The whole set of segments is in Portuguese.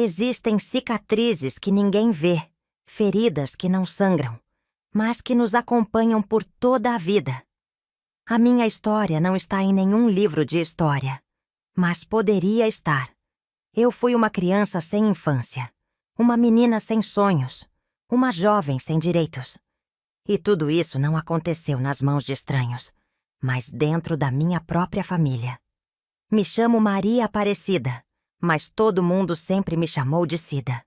Existem cicatrizes que ninguém vê, feridas que não sangram, mas que nos acompanham por toda a vida. A minha história não está em nenhum livro de história, mas poderia estar. Eu fui uma criança sem infância, uma menina sem sonhos, uma jovem sem direitos. E tudo isso não aconteceu nas mãos de estranhos, mas dentro da minha própria família. Me chamo Maria Aparecida, mas todo mundo sempre me chamou de Cida.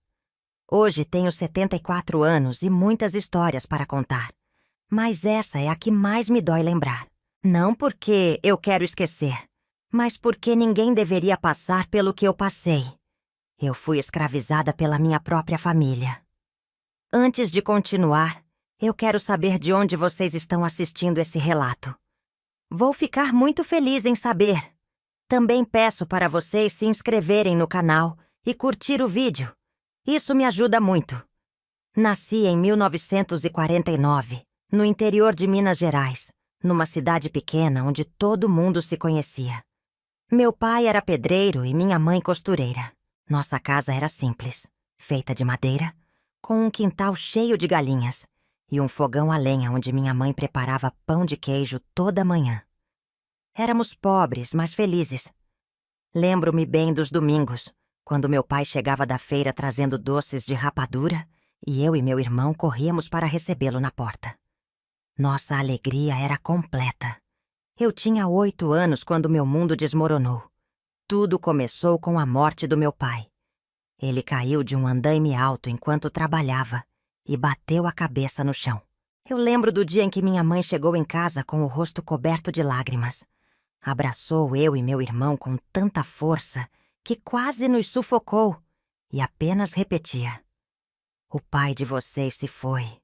Hoje tenho 74 anos e muitas histórias para contar, mas essa é a que mais me dói lembrar. Não porque eu quero esquecer, mas porque ninguém deveria passar pelo que eu passei. Eu fui escravizada pela minha própria família. Antes de continuar, eu quero saber de onde vocês estão assistindo esse relato. Vou ficar muito feliz em saber. Também peço para vocês se inscreverem no canal e curtir o vídeo. Isso me ajuda muito. Nasci em 1949, no interior de Minas Gerais, numa cidade pequena onde todo mundo se conhecia. Meu pai era pedreiro e minha mãe costureira. Nossa casa era simples, feita de madeira, com um quintal cheio de galinhas e um fogão a lenha onde minha mãe preparava pão de queijo toda manhã. Éramos pobres, mas felizes. Lembro-me bem dos domingos, quando meu pai chegava da feira trazendo doces de rapadura e eu e meu irmão corríamos para recebê-lo na porta. Nossa alegria era completa. Eu tinha 8 anos quando meu mundo desmoronou. Tudo começou com a morte do meu pai. Ele caiu de um andaime alto enquanto trabalhava e bateu a cabeça no chão. Eu lembro do dia em que minha mãe chegou em casa com o rosto coberto de lágrimas. Abraçou eu e meu irmão com tanta força que quase nos sufocou e apenas repetia: "O pai de vocês se foi.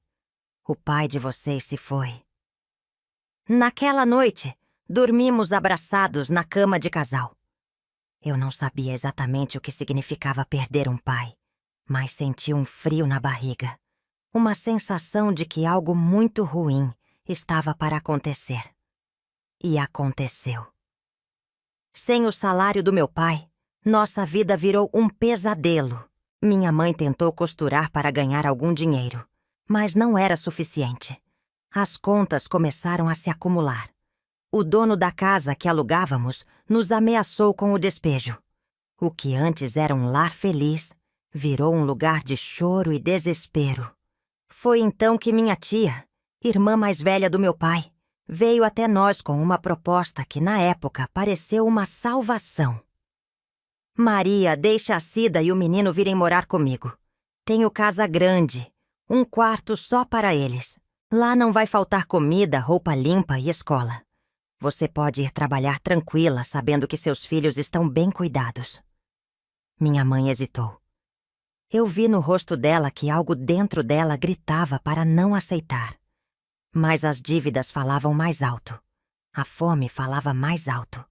O pai de vocês se foi." Naquela noite, dormimos abraçados na cama de casal. Eu não sabia exatamente o que significava perder um pai, mas senti um frio na barriga, uma sensação de que algo muito ruim estava para acontecer. E aconteceu. Sem o salário do meu pai, nossa vida virou um pesadelo. Minha mãe tentou costurar para ganhar algum dinheiro, mas não era suficiente. As contas começaram a se acumular. O dono da casa que alugávamos nos ameaçou com o despejo. O que antes era um lar feliz virou um lugar de choro e desespero. Foi então que minha tia, irmã mais velha do meu pai, veio até nós com uma proposta que na época pareceu uma salvação. "Maria, deixa a Cida e o menino virem morar comigo. Tenho casa grande, um quarto só para eles. Lá não vai faltar comida, roupa limpa e escola. Você pode ir trabalhar tranquila, sabendo que seus filhos estão bem cuidados." Minha mãe hesitou. Eu vi no rosto dela que algo dentro dela gritava para não aceitar. Mas as dívidas falavam mais alto. A fome falava mais alto.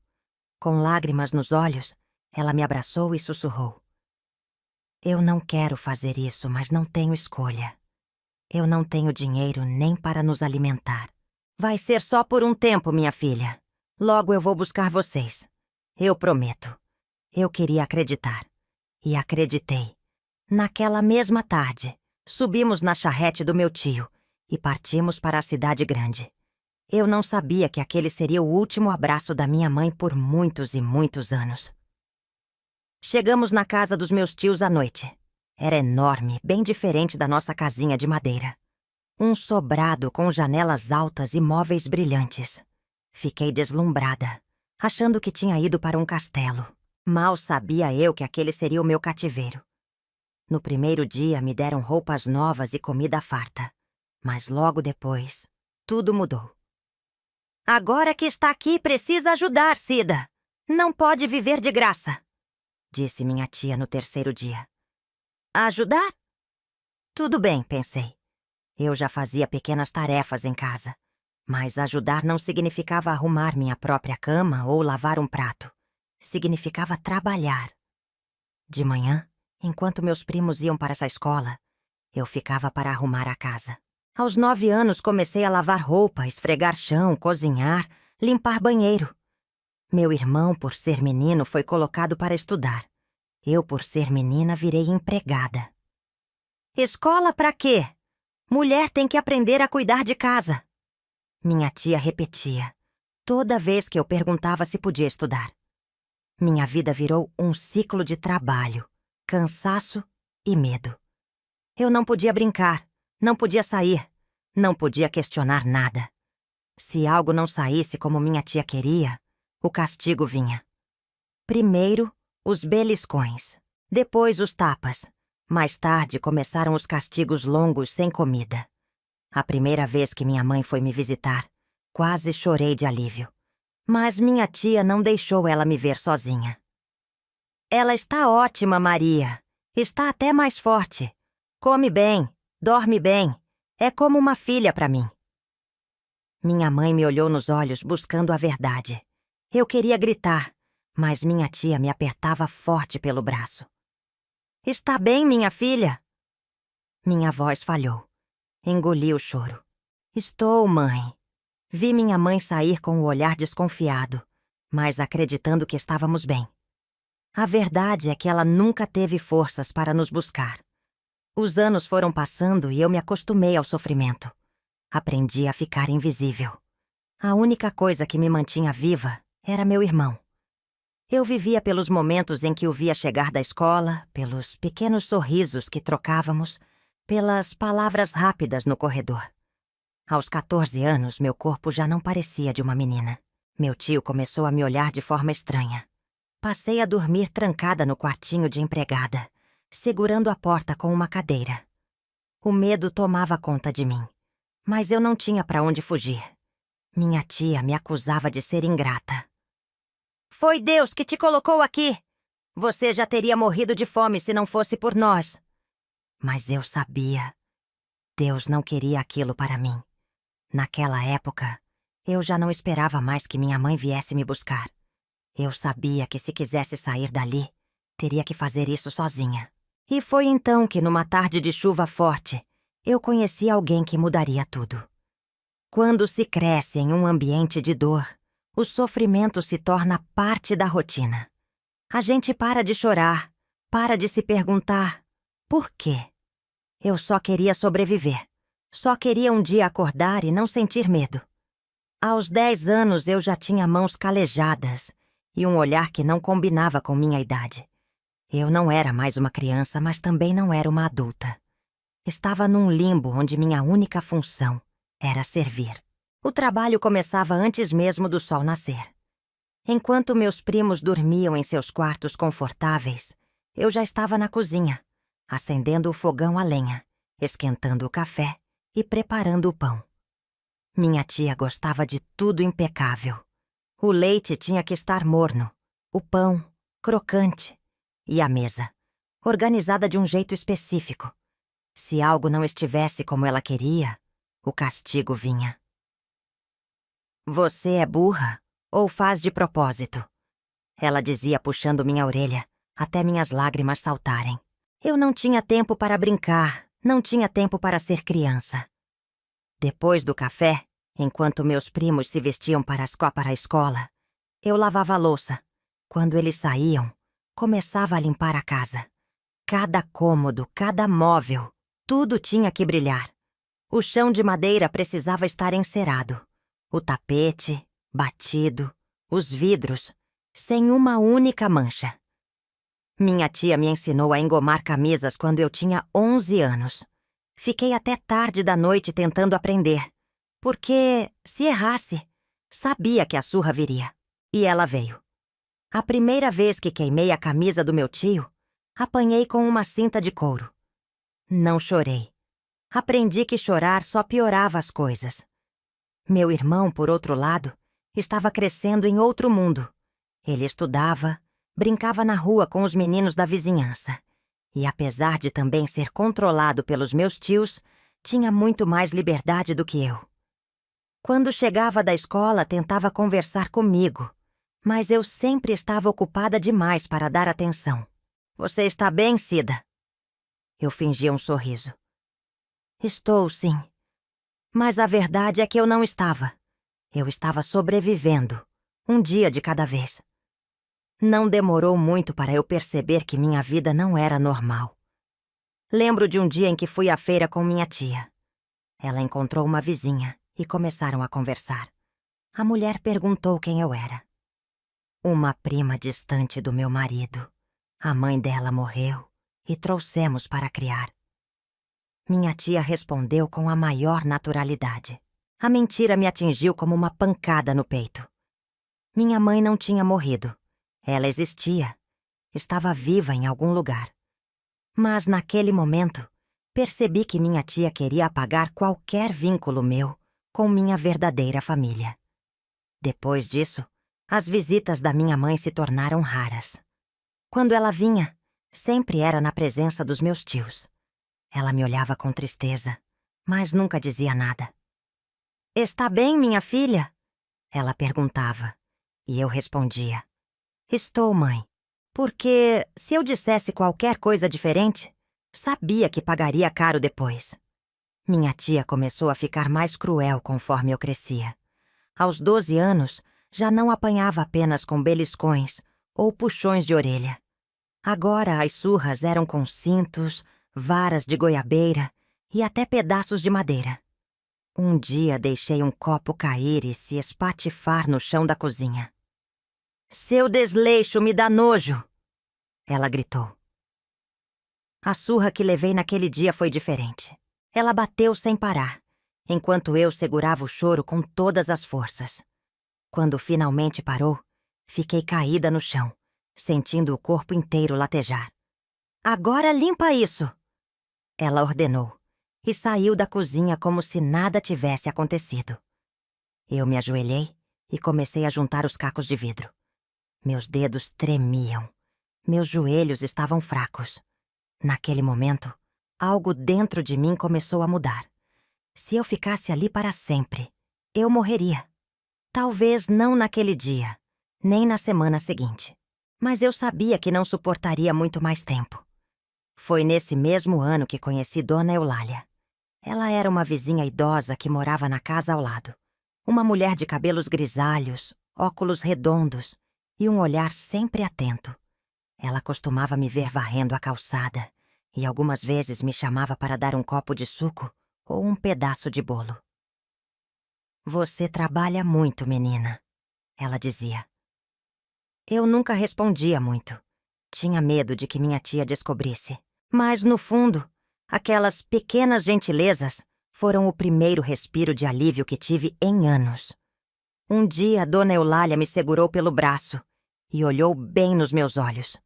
Com lágrimas nos olhos, ela me abraçou e sussurrou: "Eu não quero fazer isso, mas não tenho escolha. Eu não tenho dinheiro nem para nos alimentar. Vai ser só por um tempo, minha filha. Logo eu vou buscar vocês. Eu prometo." Eu queria acreditar. E acreditei. Naquela mesma tarde, subimos na charrete do meu tio e partimos para a cidade grande. Eu não sabia que aquele seria o último abraço da minha mãe por muitos e muitos anos. Chegamos na casa dos meus tios à noite. Era enorme, bem diferente da nossa casinha de madeira. Um sobrado com janelas altas e móveis brilhantes. Fiquei deslumbrada, achando que tinha ido para um castelo. Mal sabia eu que aquele seria o meu cativeiro. No primeiro dia me deram roupas novas e comida farta. Mas logo depois, tudo mudou. "Agora que está aqui, precisa ajudar, Cida. Não pode viver de graça", disse minha tia no terceiro dia. "Ajudar?" Tudo bem, pensei. Eu já fazia pequenas tarefas em casa. Mas ajudar não significava arrumar minha própria cama ou lavar um prato. Significava trabalhar. De manhã, enquanto meus primos iam para essa escola, eu ficava para arrumar a casa. Aos 9 anos comecei a lavar roupa, esfregar chão, cozinhar, limpar banheiro. Meu irmão, por ser menino, foi colocado para estudar. Eu, por ser menina, virei empregada. Escola pra quê? Mulher tem que aprender a cuidar de casa. Minha tia repetia, toda vez que eu perguntava se podia estudar. Minha vida virou um ciclo de trabalho, cansaço e medo. Eu não podia brincar, não podia sair, não podia questionar nada. Se algo não saísse como minha tia queria, o castigo vinha. Primeiro, os beliscões, depois os tapas. Mais tarde começaram os castigos longos sem comida. A primeira vez que minha mãe foi me visitar, quase chorei de alívio. Mas minha tia não deixou ela me ver sozinha. Ela está ótima, Maria. Está até mais forte. Come bem, dorme bem. É como uma filha para mim. Minha mãe me olhou nos olhos buscando a verdade. Eu queria gritar, mas minha tia me apertava forte pelo braço. Está bem, minha filha? Minha voz falhou. Engoli o choro. Estou, mãe. Vi minha mãe sair com o olhar desconfiado, mas acreditando que estávamos bem. A verdade é que ela nunca teve forças para nos buscar. Os anos foram passando e eu me acostumei ao sofrimento. Aprendi a ficar invisível. A única coisa que me mantinha viva era meu irmão. Eu vivia pelos momentos em que o via chegar da escola, pelos pequenos sorrisos que trocávamos, pelas palavras rápidas no corredor. Aos 14 anos, meu corpo já não parecia de uma menina. Meu tio começou a me olhar de forma estranha. Passei a dormir trancada no quartinho de empregada, segurando a porta com uma cadeira. O medo tomava conta de mim, mas eu não tinha para onde fugir. Minha tia me acusava de ser ingrata. Foi Deus que te colocou aqui! Você já teria morrido de fome se não fosse por nós. Mas eu sabia. Deus não queria aquilo para mim. Naquela época, eu já não esperava mais que minha mãe viesse me buscar. Eu sabia que se quisesse sair dali, teria que fazer isso sozinha. E foi então que, numa tarde de chuva forte, eu conheci alguém que mudaria tudo. Quando se cresce em um ambiente de dor, o sofrimento se torna parte da rotina. A gente para de chorar, para de se perguntar por quê. Eu só queria sobreviver. Só queria um dia acordar e não sentir medo. Aos 10 anos eu já tinha mãos calejadas e um olhar que não combinava com minha idade. Eu não era mais uma criança, mas também não era uma adulta. Estava num limbo onde minha única função era servir. O trabalho começava antes mesmo do sol nascer. Enquanto meus primos dormiam em seus quartos confortáveis, eu já estava na cozinha, acendendo o fogão a lenha, esquentando o café e preparando o pão. Minha tia gostava de tudo impecável. O leite tinha que estar morno, o pão crocante e a mesa organizada de um jeito específico. Se algo não estivesse como ela queria, o castigo vinha. Você é burra ou faz de propósito? Ela dizia puxando minha orelha, até minhas lágrimas saltarem. Eu não tinha tempo para brincar, não tinha tempo para ser criança. Depois do café, enquanto meus primos se vestiam para a escola, eu lavava a louça. Quando eles saíam, começava a limpar a casa. Cada cômodo, cada móvel, tudo tinha que brilhar. O chão de madeira precisava estar encerado. O tapete, batido, os vidros, sem uma única mancha. Minha tia me ensinou a engomar camisas quando eu tinha 11 anos. Fiquei até tarde da noite tentando aprender, porque, se errasse, sabia que a surra viria. E ela veio. A primeira vez que queimei a camisa do meu tio, apanhei com uma cinta de couro. Não chorei. Aprendi que chorar só piorava as coisas. Meu irmão, por outro lado, estava crescendo em outro mundo. Ele estudava, brincava na rua com os meninos da vizinhança. E apesar de também ser controlado pelos meus tios, tinha muito mais liberdade do que eu. Quando chegava da escola, tentava conversar comigo, mas eu sempre estava ocupada demais para dar atenção. Você está bem, Cida? Eu fingia um sorriso. Estou, sim. Mas a verdade é que eu não estava. Eu estava sobrevivendo, um dia de cada vez. Não demorou muito para eu perceber que minha vida não era normal. Lembro de um dia em que fui à feira com minha tia. Ela encontrou uma vizinha e começaram a conversar. A mulher perguntou quem eu era. Uma prima distante do meu marido. A mãe dela morreu e trouxemos para criar. Minha tia respondeu com a maior naturalidade. A mentira me atingiu como uma pancada no peito. Minha mãe não tinha morrido. Ela existia. Estava viva em algum lugar. Mas naquele momento, percebi que minha tia queria apagar qualquer vínculo meu com minha verdadeira família. Depois disso, as visitas da minha mãe se tornaram raras. Quando ela vinha, sempre era na presença dos meus tios. Ela me olhava com tristeza, mas nunca dizia nada. "Está bem, minha filha?" Ela perguntava, e eu respondia: "Estou, mãe." Porque, se eu dissesse qualquer coisa diferente, sabia que pagaria caro depois. Minha tia começou a ficar mais cruel conforme eu crescia. Aos 12 anos, já não apanhava apenas com beliscões ou puxões de orelha. Agora as surras eram com cintos, varas de goiabeira e até pedaços de madeira. Um dia deixei um copo cair e se espatifar no chão da cozinha. "Seu desleixo me dá nojo!" ela gritou. A surra que levei naquele dia foi diferente. Ela bateu sem parar, enquanto eu segurava o choro com todas as forças. Quando finalmente parou, fiquei caída no chão, sentindo o corpo inteiro latejar. "Agora limpa isso!" ela ordenou, e saiu da cozinha como se nada tivesse acontecido. Eu me ajoelhei e comecei a juntar os cacos de vidro. Meus dedos tremiam. Meus joelhos estavam fracos. Naquele momento, algo dentro de mim começou a mudar. Se eu ficasse ali para sempre, eu morreria. Talvez não naquele dia, nem na semana seguinte. Mas eu sabia que não suportaria muito mais tempo. Foi nesse mesmo ano que conheci Dona Eulália. Ela era uma vizinha idosa que morava na casa ao lado. Uma mulher de cabelos grisalhos, óculos redondos e um olhar sempre atento. Ela costumava me ver varrendo a calçada e algumas vezes me chamava para dar um copo de suco ou um pedaço de bolo. "Você trabalha muito, menina", ela dizia. Eu nunca respondia muito. Tinha medo de que minha tia descobrisse. Mas, no fundo, aquelas pequenas gentilezas foram o primeiro respiro de alívio que tive em anos. Um dia, Dona Eulália me segurou pelo braço e olhou bem nos meus olhos.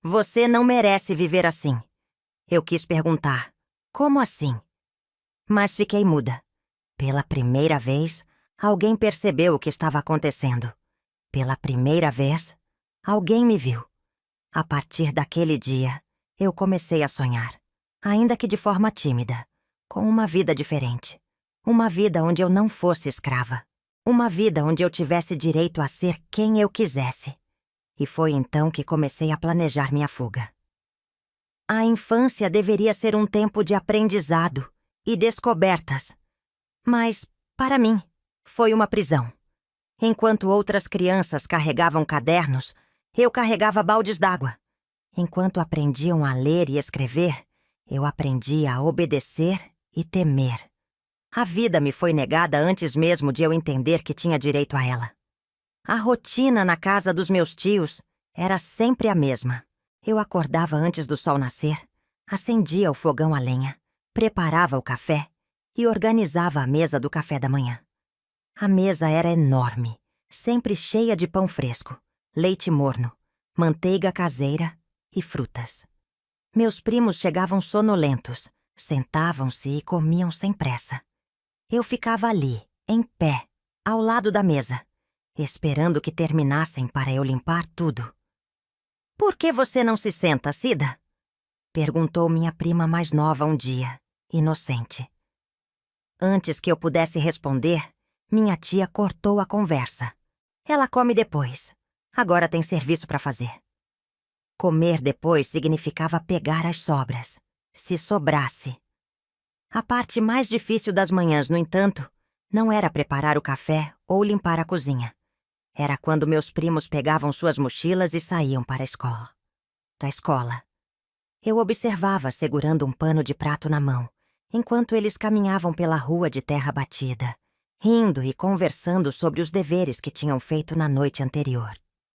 "Você não merece viver assim." Eu quis perguntar: "Como assim?" Mas fiquei muda. Pela primeira vez, alguém percebeu o que estava acontecendo. Pela primeira vez, alguém me viu. A partir daquele dia, eu comecei a sonhar, ainda que de forma tímida, com uma vida diferente. Uma vida onde eu não fosse escrava. Uma vida onde eu tivesse direito a ser quem eu quisesse. E foi então que comecei a planejar minha fuga. A infância deveria ser um tempo de aprendizado e descobertas. Mas, para mim, foi uma prisão. Enquanto outras crianças carregavam cadernos, eu carregava baldes d'água. Enquanto aprendiam a ler e escrever, eu aprendia a obedecer e temer. A vida me foi negada antes mesmo de eu entender que tinha direito a ela. A rotina na casa dos meus tios era sempre a mesma. Eu acordava antes do sol nascer, acendia o fogão a lenha, preparava o café e organizava a mesa do café da manhã. A mesa era enorme, sempre cheia de pão fresco, leite morno, manteiga caseira e frutas. Meus primos chegavam sonolentos, sentavam-se e comiam sem pressa. Eu ficava ali, em pé, ao lado da mesa, esperando que terminassem para eu limpar tudo. "Por que você não se senta, Cida?" perguntou minha prima mais nova um dia, inocente. Antes que eu pudesse responder, minha tia cortou a conversa. "Ela come depois. Agora tem serviço para fazer." Comer depois significava pegar as sobras, se sobrasse. A parte mais difícil das manhãs, no entanto, não era preparar o café ou limpar a cozinha. Era quando meus primos pegavam suas mochilas e saíam para a escola. Da escola. Eu observava segurando um pano de prato na mão, enquanto eles caminhavam pela rua de terra batida, rindo e conversando sobre os deveres que tinham feito na noite anterior.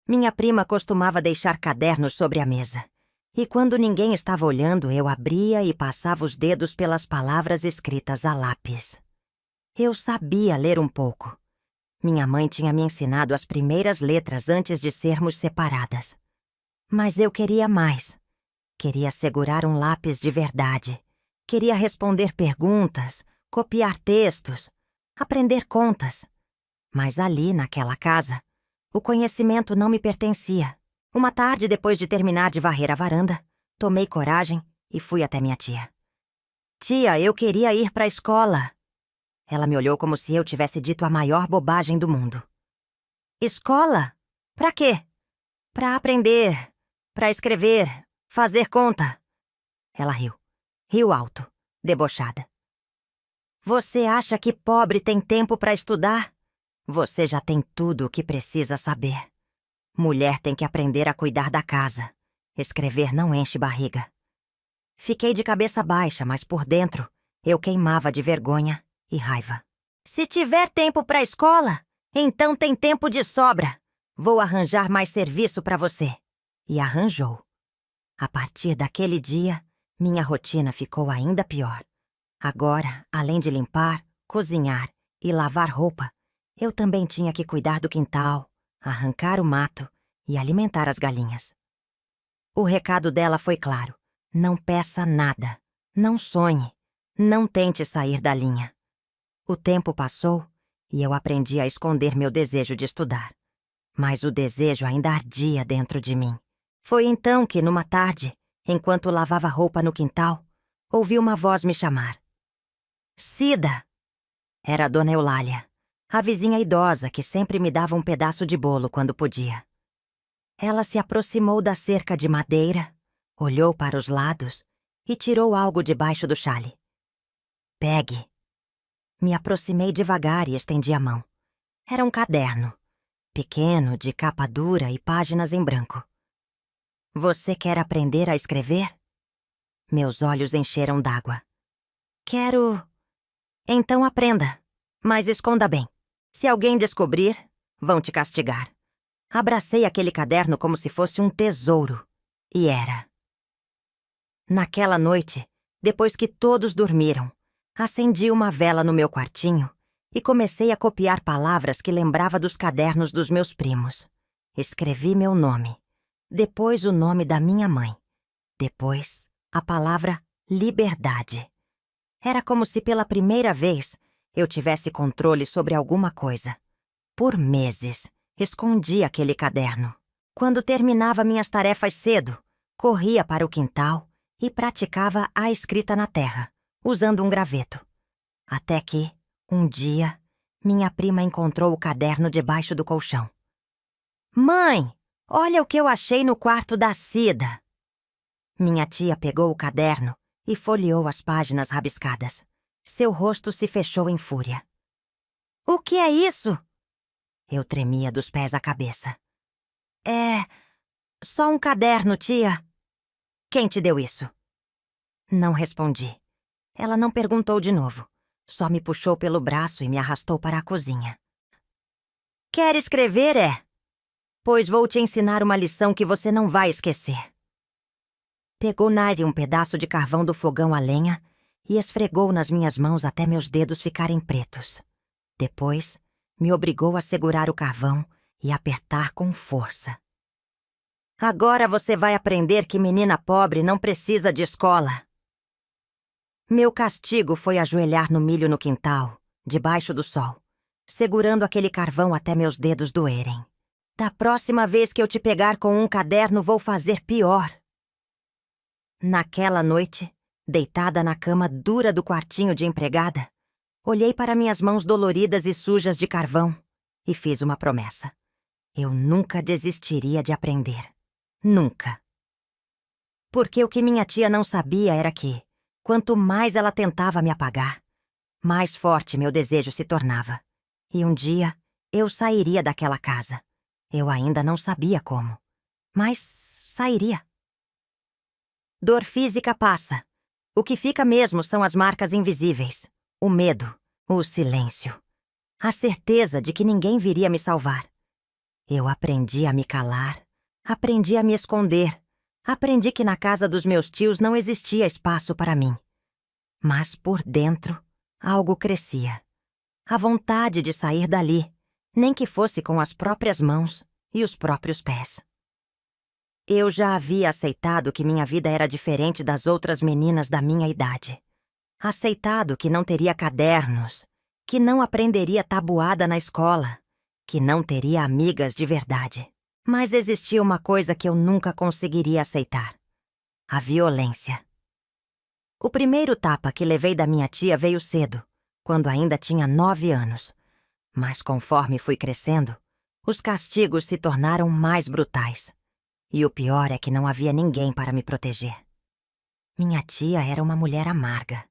Minha prima costumava deixar cadernos sobre a mesa, e quando ninguém estava olhando, eu abria e passava os dedos pelas palavras escritas a lápis. Eu sabia ler um pouco. Minha mãe tinha me ensinado as primeiras letras antes de sermos separadas. Mas eu queria mais. Queria segurar um lápis de verdade. Queria responder perguntas, copiar textos, aprender contas. Mas ali, naquela casa, o conhecimento não me pertencia. Uma tarde, depois de terminar de varrer a varanda, tomei coragem e fui até minha tia. Tia, eu queria ir para a escola. Ela me olhou como se eu tivesse dito a maior bobagem do mundo. Escola? Pra quê? Pra aprender, pra escrever, fazer conta. Ela riu. Riu alto, debochada. Você acha que pobre tem tempo pra estudar? Você já tem tudo o que precisa saber. Mulher tem que aprender a cuidar da casa. Escrever não enche barriga. Fiquei de cabeça baixa, mas por dentro eu queimava de vergonha e raiva. Se tiver tempo pra escola, então tem tempo de sobra. Vou arranjar mais serviço pra você. E arranjou. A partir daquele dia, minha rotina ficou ainda pior. Agora, além de limpar, cozinhar e lavar roupa, eu também tinha que cuidar do quintal, arrancar o mato e alimentar as galinhas. O recado dela foi claro. Não peça nada. Não sonhe. Não tente sair da linha. O tempo passou e eu aprendi a esconder meu desejo de estudar. Mas o desejo ainda ardia dentro de mim. Foi então que, numa tarde, enquanto lavava roupa no quintal, ouvi uma voz me chamar. Cida! Era a Dona Eulália, a vizinha idosa que sempre me dava um pedaço de bolo quando podia. Ela se aproximou da cerca de madeira, olhou para os lados e tirou algo debaixo do chale. Pegue. Me aproximei devagar e estendi a mão. Era um caderno, pequeno, de capa dura e páginas em branco. Você quer aprender a escrever? Meus olhos encheram d'água. Quero... Então aprenda, mas esconda bem. Se alguém descobrir, vão te castigar. Abracei aquele caderno como se fosse um tesouro. E era. Naquela noite, depois que todos dormiram, acendi uma vela no meu quartinho e comecei a copiar palavras que lembrava dos cadernos dos meus primos. Escrevi meu nome, depois o nome da minha mãe, depois a palavra liberdade. Era como se pela primeira vez eu tivesse controle sobre alguma coisa. Por meses, escondi aquele caderno. Quando terminava minhas tarefas cedo, corria para o quintal e praticava a escrita na terra, usando um graveto. Até que, um dia, minha prima encontrou o caderno debaixo do colchão. Mãe, olha o que eu achei no quarto da Cida. Minha tia pegou o caderno e folheou as páginas rabiscadas. Seu rosto se fechou em fúria. O que é isso? Eu tremia dos pés à cabeça. É só um caderno, tia. Quem te deu isso? Não respondi. Ela não perguntou de novo. Só me puxou pelo braço e me arrastou para a cozinha. Quer escrever, é? Pois vou te ensinar uma lição que você não vai esquecer. Pegou Nari um pedaço de carvão do fogão a lenha e esfregou nas minhas mãos até meus dedos ficarem pretos. Depois, me obrigou a segurar o carvão e apertar com força. Agora você vai aprender que menina pobre não precisa de escola. Meu castigo foi ajoelhar no milho no quintal, debaixo do sol, segurando aquele carvão até meus dedos doerem. Da próxima vez que eu te pegar com um caderno, vou fazer pior. Naquela noite, deitada na cama dura do quartinho de empregada, olhei para minhas mãos doloridas e sujas de carvão e fiz uma promessa. Eu nunca desistiria de aprender. Nunca. Porque o que minha tia não sabia era que, quanto mais ela tentava me apagar, mais forte meu desejo se tornava. E um dia, eu sairia daquela casa. Eu ainda não sabia como, mas sairia. Dor física passa. O que fica mesmo são as marcas invisíveis, o medo, o silêncio, a certeza de que ninguém viria me salvar. Eu aprendi a me calar, aprendi a me esconder, aprendi que na casa dos meus tios não existia espaço para mim. Mas por dentro, algo crescia. A vontade de sair dali, nem que fosse com as próprias mãos e os próprios pés. Eu já havia aceitado que minha vida era diferente das outras meninas da minha idade. Aceitado que não teria cadernos, que não aprenderia tabuada na escola, que não teria amigas de verdade. Mas existia uma coisa que eu nunca conseguiria aceitar: a violência. O primeiro tapa que levei da minha tia veio cedo, quando ainda tinha 9 anos. Mas conforme fui crescendo, os castigos se tornaram mais brutais. E o pior é que não havia ninguém para me proteger. Minha tia era uma mulher amarga.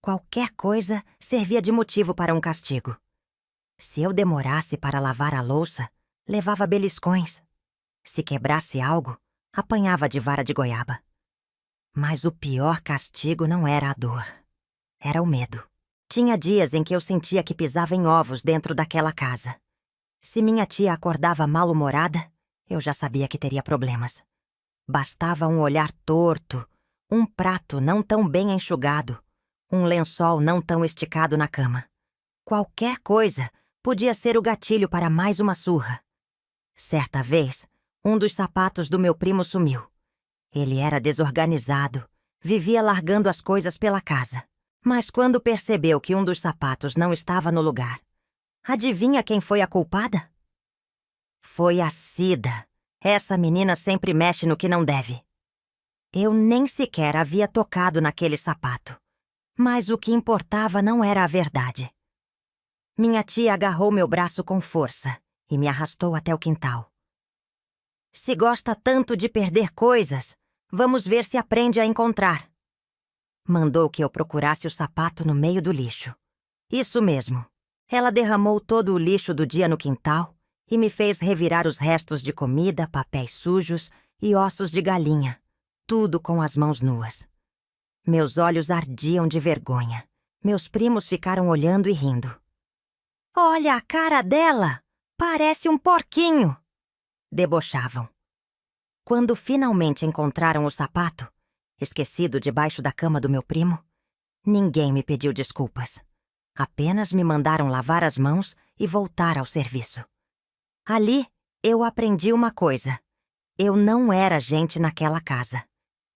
Qualquer coisa servia de motivo para um castigo. Se eu demorasse para lavar a louça, levava beliscões. Se quebrasse algo, apanhava de vara de goiaba. Mas o pior castigo não era a dor. Era o medo. Tinha dias em que eu sentia que pisava em ovos dentro daquela casa. Se minha tia acordava mal-humorada, eu já sabia que teria problemas. Bastava um olhar torto, um prato não tão bem enxugado, um lençol não tão esticado na cama. Qualquer coisa podia ser o gatilho para mais uma surra. Certa vez, um dos sapatos do meu primo sumiu. Ele era desorganizado, vivia largando as coisas pela casa. Mas quando percebeu que um dos sapatos não estava no lugar, adivinha quem foi a culpada? Foi a Cida. Essa menina sempre mexe no que não deve. Eu nem sequer havia tocado naquele sapato. Mas o que importava não era a verdade. Minha tia agarrou meu braço com força e me arrastou até o quintal. Se gosta tanto de perder coisas, vamos ver se aprende a encontrar. Mandou que eu procurasse o sapato no meio do lixo. Isso mesmo. Ela derramou todo o lixo do dia no quintal e me fez revirar os restos de comida, papéis sujos e ossos de galinha, tudo com as mãos nuas. Meus olhos ardiam de vergonha. Meus primos ficaram olhando e rindo. "Olha a cara dela! Parece um porquinho!" Debochavam. Quando finalmente encontraram o sapato, esquecido debaixo da cama do meu primo, ninguém me pediu desculpas. Apenas me mandaram lavar as mãos e voltar ao serviço. Ali, eu aprendi uma coisa. Eu não era gente naquela casa.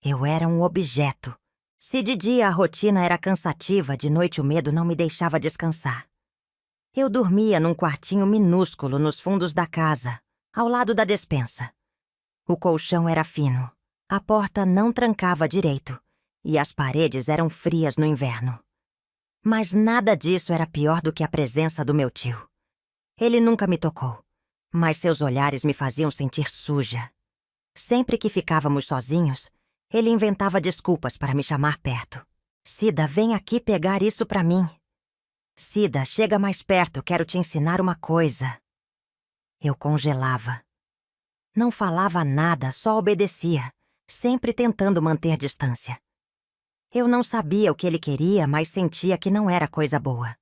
Eu era um objeto. Se de dia a rotina era cansativa, de noite o medo não me deixava descansar. Eu dormia num quartinho minúsculo nos fundos da casa, ao lado da despensa. O colchão era fino, a porta não trancava direito e as paredes eram frias no inverno. Mas nada disso era pior do que a presença do meu tio. Ele nunca me tocou, mas seus olhares me faziam sentir suja. Sempre que ficávamos sozinhos, ele inventava desculpas para me chamar perto. "Cida, vem aqui pegar isso para mim. Cida, chega mais perto, quero te ensinar uma coisa." Eu congelava. Não falava nada, só obedecia, sempre tentando manter distância. Eu não sabia o que ele queria, mas sentia que não era coisa boa.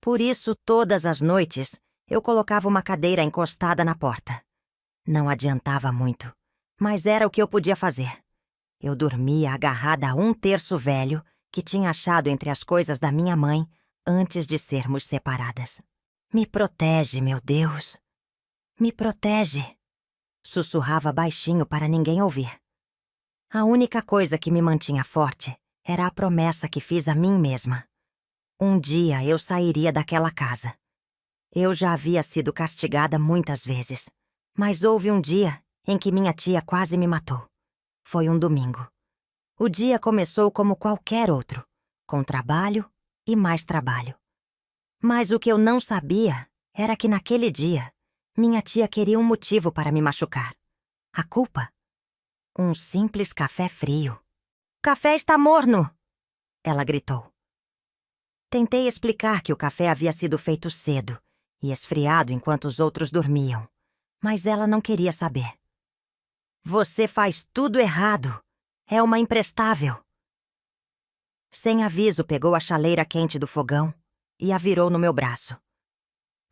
Por isso, todas as noites, eu colocava uma cadeira encostada na porta. Não adiantava muito, mas era o que eu podia fazer. Eu dormia agarrada a um terço velho que tinha achado entre as coisas da minha mãe antes de sermos separadas. "Me protege, meu Deus. Me protege." Sussurrava baixinho para ninguém ouvir. A única coisa que me mantinha forte era a promessa que fiz a mim mesma. Um dia eu sairia daquela casa. Eu já havia sido castigada muitas vezes, mas houve um dia em que minha tia quase me matou. Foi um domingo. O dia começou como qualquer outro, com trabalho e mais trabalho. Mas o que eu não sabia era que naquele dia, minha tia queria um motivo para me machucar. A culpa? Um simples café frio. "O café está morno!" ela gritou. Tentei explicar que o café havia sido feito cedo e esfriado enquanto os outros dormiam, Mas ela não queria saber. Você faz tudo errado. É uma imprestável. Sem aviso, pegou a chaleira quente do fogão e a virou no meu braço.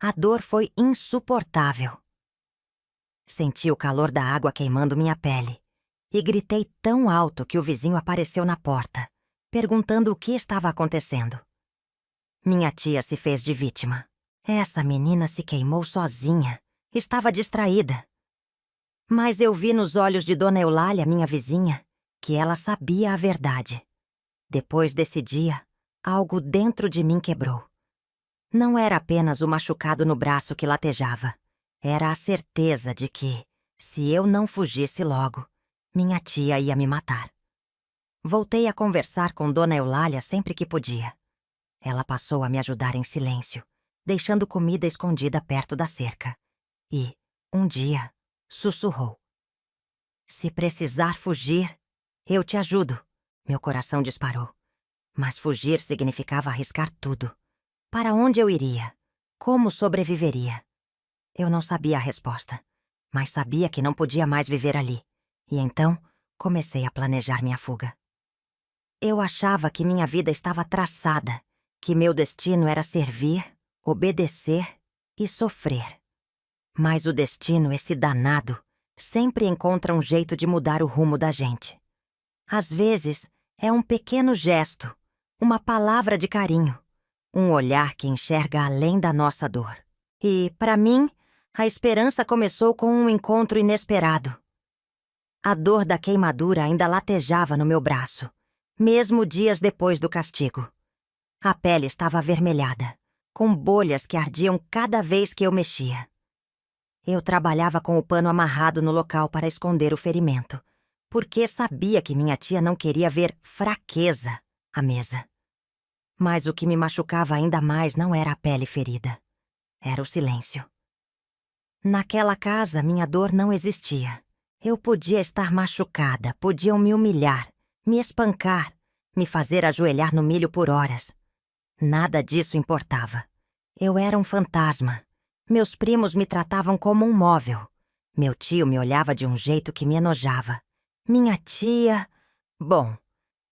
A dor foi insuportável. Senti o calor da água queimando minha pele e gritei tão alto que o vizinho apareceu na porta, perguntando o que estava acontecendo. Minha tia se fez de vítima. Essa menina se queimou sozinha. Estava distraída. Mas eu vi nos olhos de Dona Eulália, minha vizinha, que ela sabia a verdade. Depois desse dia, algo dentro de mim quebrou. Não era apenas o machucado no braço que latejava. Era a certeza de que, se eu não fugisse logo, minha tia ia me matar. Voltei a conversar com Dona Eulália sempre que podia. Ela passou a me ajudar em silêncio, deixando comida escondida perto da cerca. E, um dia, sussurrou: "Se precisar fugir, eu te ajudo." Meu coração disparou. Mas fugir significava arriscar tudo. Para onde eu iria? Como sobreviveria? Eu não sabia a resposta, mas sabia que não podia mais viver ali. E então, comecei a planejar minha fuga. Eu achava que minha vida estava traçada, que meu destino era servir, obedecer e sofrer. Mas o destino, esse danado, sempre encontra um jeito de mudar o rumo da gente. Às vezes, é um pequeno gesto, uma palavra de carinho, um olhar que enxerga além da nossa dor. E, para mim, a esperança começou com um encontro inesperado. A dor da queimadura ainda latejava no meu braço, mesmo dias depois do castigo. A pele estava avermelhada, com bolhas que ardiam cada vez que eu mexia. Eu trabalhava com o pano amarrado no local para esconder o ferimento, porque sabia que minha tia não queria ver fraqueza à mesa. Mas o que me machucava ainda mais não era a pele ferida. Era o silêncio. Naquela casa, minha dor não existia. Eu podia estar machucada, podiam me humilhar, me espancar, me fazer ajoelhar no milho por horas. Nada disso importava. Eu era um fantasma. Meus primos me tratavam como um móvel. Meu tio me olhava de um jeito que me enojava. Minha tia... Bom,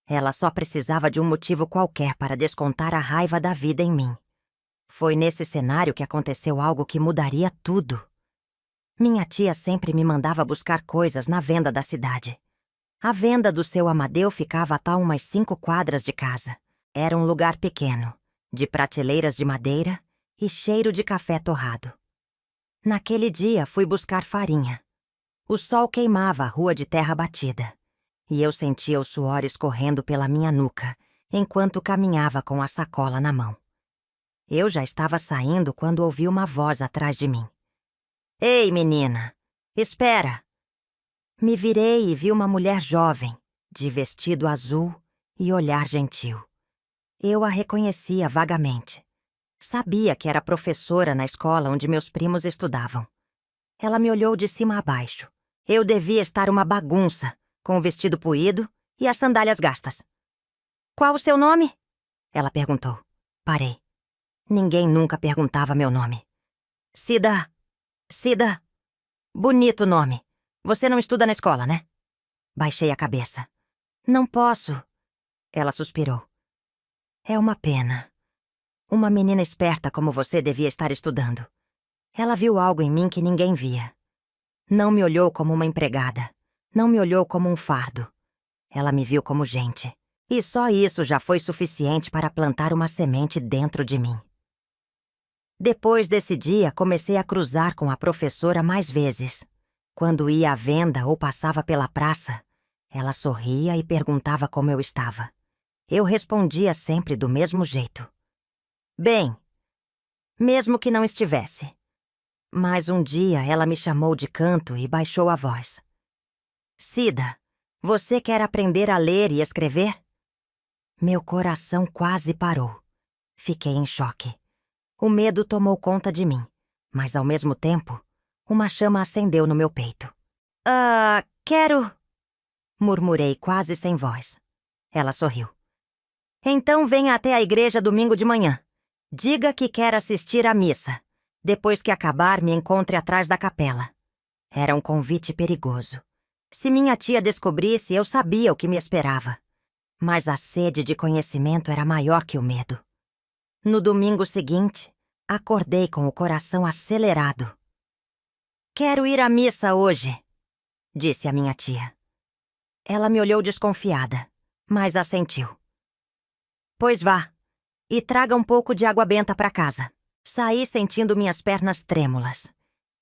ela só precisava de um motivo qualquer para descontar a raiva da vida em mim. Foi nesse cenário que aconteceu algo que mudaria tudo. Minha tia sempre me mandava buscar coisas na venda da cidade. A venda do seu Amadeu ficava a umas 5 quadras de casa. Era um lugar pequeno, de prateleiras de madeira e cheiro de café torrado. Naquele dia fui buscar farinha. O sol queimava a rua de terra batida, e eu sentia o suor escorrendo pela minha nuca, enquanto caminhava com a sacola na mão. Eu já estava saindo quando ouvi uma voz atrás de mim. "Ei, menina! Espera!" Me virei e vi uma mulher jovem, de vestido azul e olhar gentil. Eu a reconhecia vagamente. Sabia que era professora na escola onde meus primos estudavam. Ela me olhou de cima a baixo. Eu devia estar uma bagunça, com o vestido poído e as sandálias gastas. "Qual o seu nome?" ela perguntou. Parei. Ninguém nunca perguntava meu nome. Cida. Bonito nome. Você não estuda na escola, né?" Baixei a cabeça. "Não posso." Ela suspirou. "É uma pena. Uma menina esperta como você devia estar estudando." Ela viu algo em mim que ninguém via. Não me olhou como uma empregada. Não me olhou como um fardo. Ela me viu como gente. E só isso já foi suficiente para plantar uma semente dentro de mim. Depois desse dia, comecei a cruzar com a professora mais vezes. Quando ia à venda ou passava pela praça, ela sorria e perguntava como eu estava. Eu respondia sempre do mesmo jeito. "Bem, mesmo que não estivesse." Mas um dia ela me chamou de canto e baixou a voz. "Cida, você quer aprender a ler e escrever?" Meu coração quase parou. Fiquei em choque. O medo tomou conta de mim, mas ao mesmo tempo, uma chama acendeu no meu peito. Quero..." murmurei quase sem voz. Ela sorriu. "Então venha até a igreja domingo de manhã. Diga que quer assistir à missa. Depois que acabar, me encontre atrás da capela." Era um convite perigoso. Se minha tia descobrisse, eu sabia o que me esperava. Mas a sede de conhecimento era maior que o medo. No domingo seguinte, acordei com o coração acelerado. "Quero ir à missa hoje", disse a minha tia. Ela me olhou desconfiada, mas assentiu. "Pois vá, e traga um pouco de água benta para casa." Saí sentindo minhas pernas trêmulas.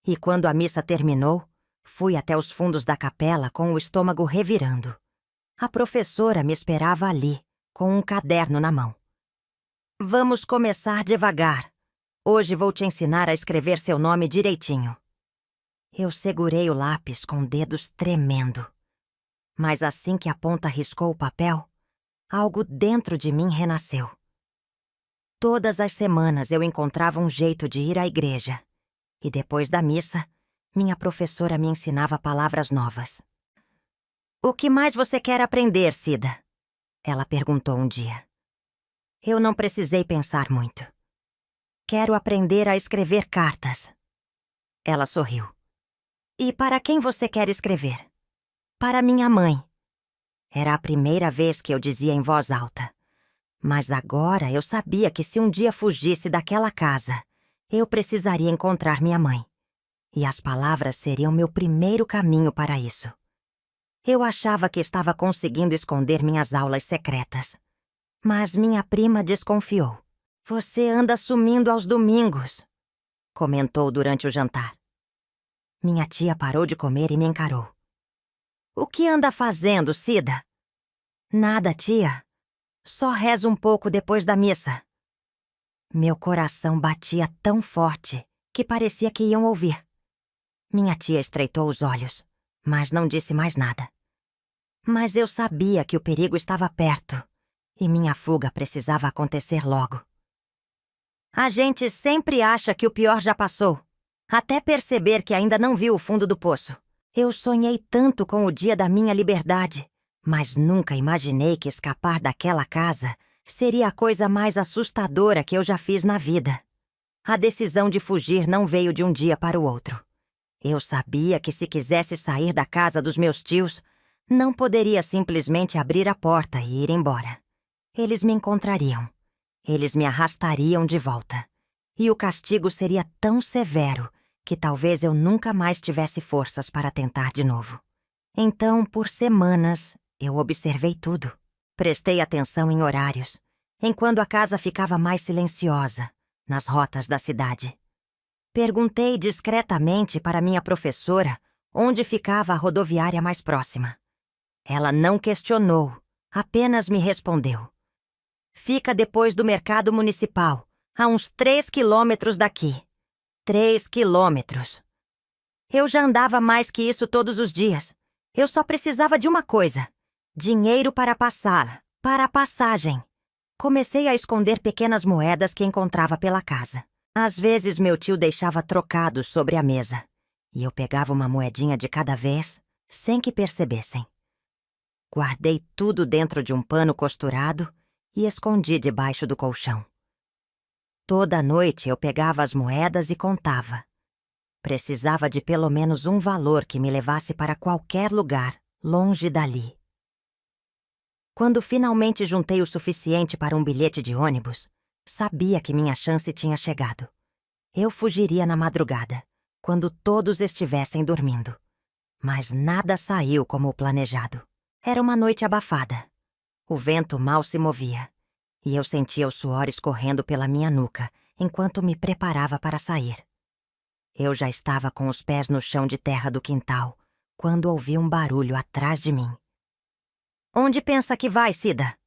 E quando a missa terminou, fui até os fundos da capela com o estômago revirando. A professora me esperava ali, com um caderno na mão. "Vamos começar devagar. Hoje vou te ensinar a escrever seu nome direitinho." Eu segurei o lápis com dedos tremendo. Mas assim que a ponta riscou o papel, algo dentro de mim renasceu. Todas as semanas eu encontrava um jeito de ir à igreja. E depois da missa, minha professora me ensinava palavras novas. "O que mais você quer aprender, Cida?" Ela perguntou um dia. Eu não precisei pensar muito. "Quero aprender a escrever cartas." Ela sorriu. "E para quem você quer escrever?" "Para minha mãe." Era a primeira vez que eu dizia em voz alta. Mas agora eu sabia que se um dia fugisse daquela casa, eu precisaria encontrar minha mãe. E as palavras seriam meu primeiro caminho para isso. Eu achava que estava conseguindo esconder minhas aulas secretas. Mas minha prima desconfiou. "Você anda sumindo aos domingos", comentou durante o jantar. Minha tia parou de comer e me encarou. "O que anda fazendo, Cida?" "Nada, tia. Só rezo um pouco depois da missa." Meu coração batia tão forte que parecia que iam ouvir. Minha tia estreitou os olhos, mas não disse mais nada. Mas eu sabia que o perigo estava perto e minha fuga precisava acontecer logo. A gente sempre acha que o pior já passou, até perceber que ainda não viu o fundo do poço. Eu sonhei tanto com o dia da minha liberdade, mas nunca imaginei que escapar daquela casa seria a coisa mais assustadora que eu já fiz na vida. A decisão de fugir não veio de um dia para o outro. Eu sabia que se quisesse sair da casa dos meus tios, não poderia simplesmente abrir a porta e ir embora. Eles me encontrariam. Eles me arrastariam de volta. E o castigo seria tão severo que talvez eu nunca mais tivesse forças para tentar de novo. Então, por semanas, eu observei tudo. Prestei atenção em horários, em quando a casa ficava mais silenciosa, nas rotas da cidade. Perguntei discretamente para minha professora onde ficava a rodoviária mais próxima. Ela não questionou, apenas me respondeu. "Fica depois do mercado municipal, a uns 3 quilômetros daqui." 3 quilômetros. Eu já andava mais que isso todos os dias. Eu só precisava de uma coisa: dinheiro para passar, para a passagem. Comecei a esconder pequenas moedas que encontrava pela casa. Às vezes meu tio deixava trocados sobre a mesa, e eu pegava uma moedinha de cada vez, sem que percebessem. Guardei tudo dentro de um pano costurado e escondi debaixo do colchão. Toda noite eu pegava as moedas e contava. Precisava de pelo menos um valor que me levasse para qualquer lugar, longe dali. Quando finalmente juntei o suficiente para um bilhete de ônibus, sabia que minha chance tinha chegado. Eu fugiria na madrugada, quando todos estivessem dormindo. Mas nada saiu como o planejado. Era uma noite abafada. O vento mal se movia, e eu sentia o suor escorrendo pela minha nuca enquanto me preparava para sair. Eu já estava com os pés no chão de terra do quintal, quando ouvi um barulho atrás de mim. "Onde pensa que vai, Cida?"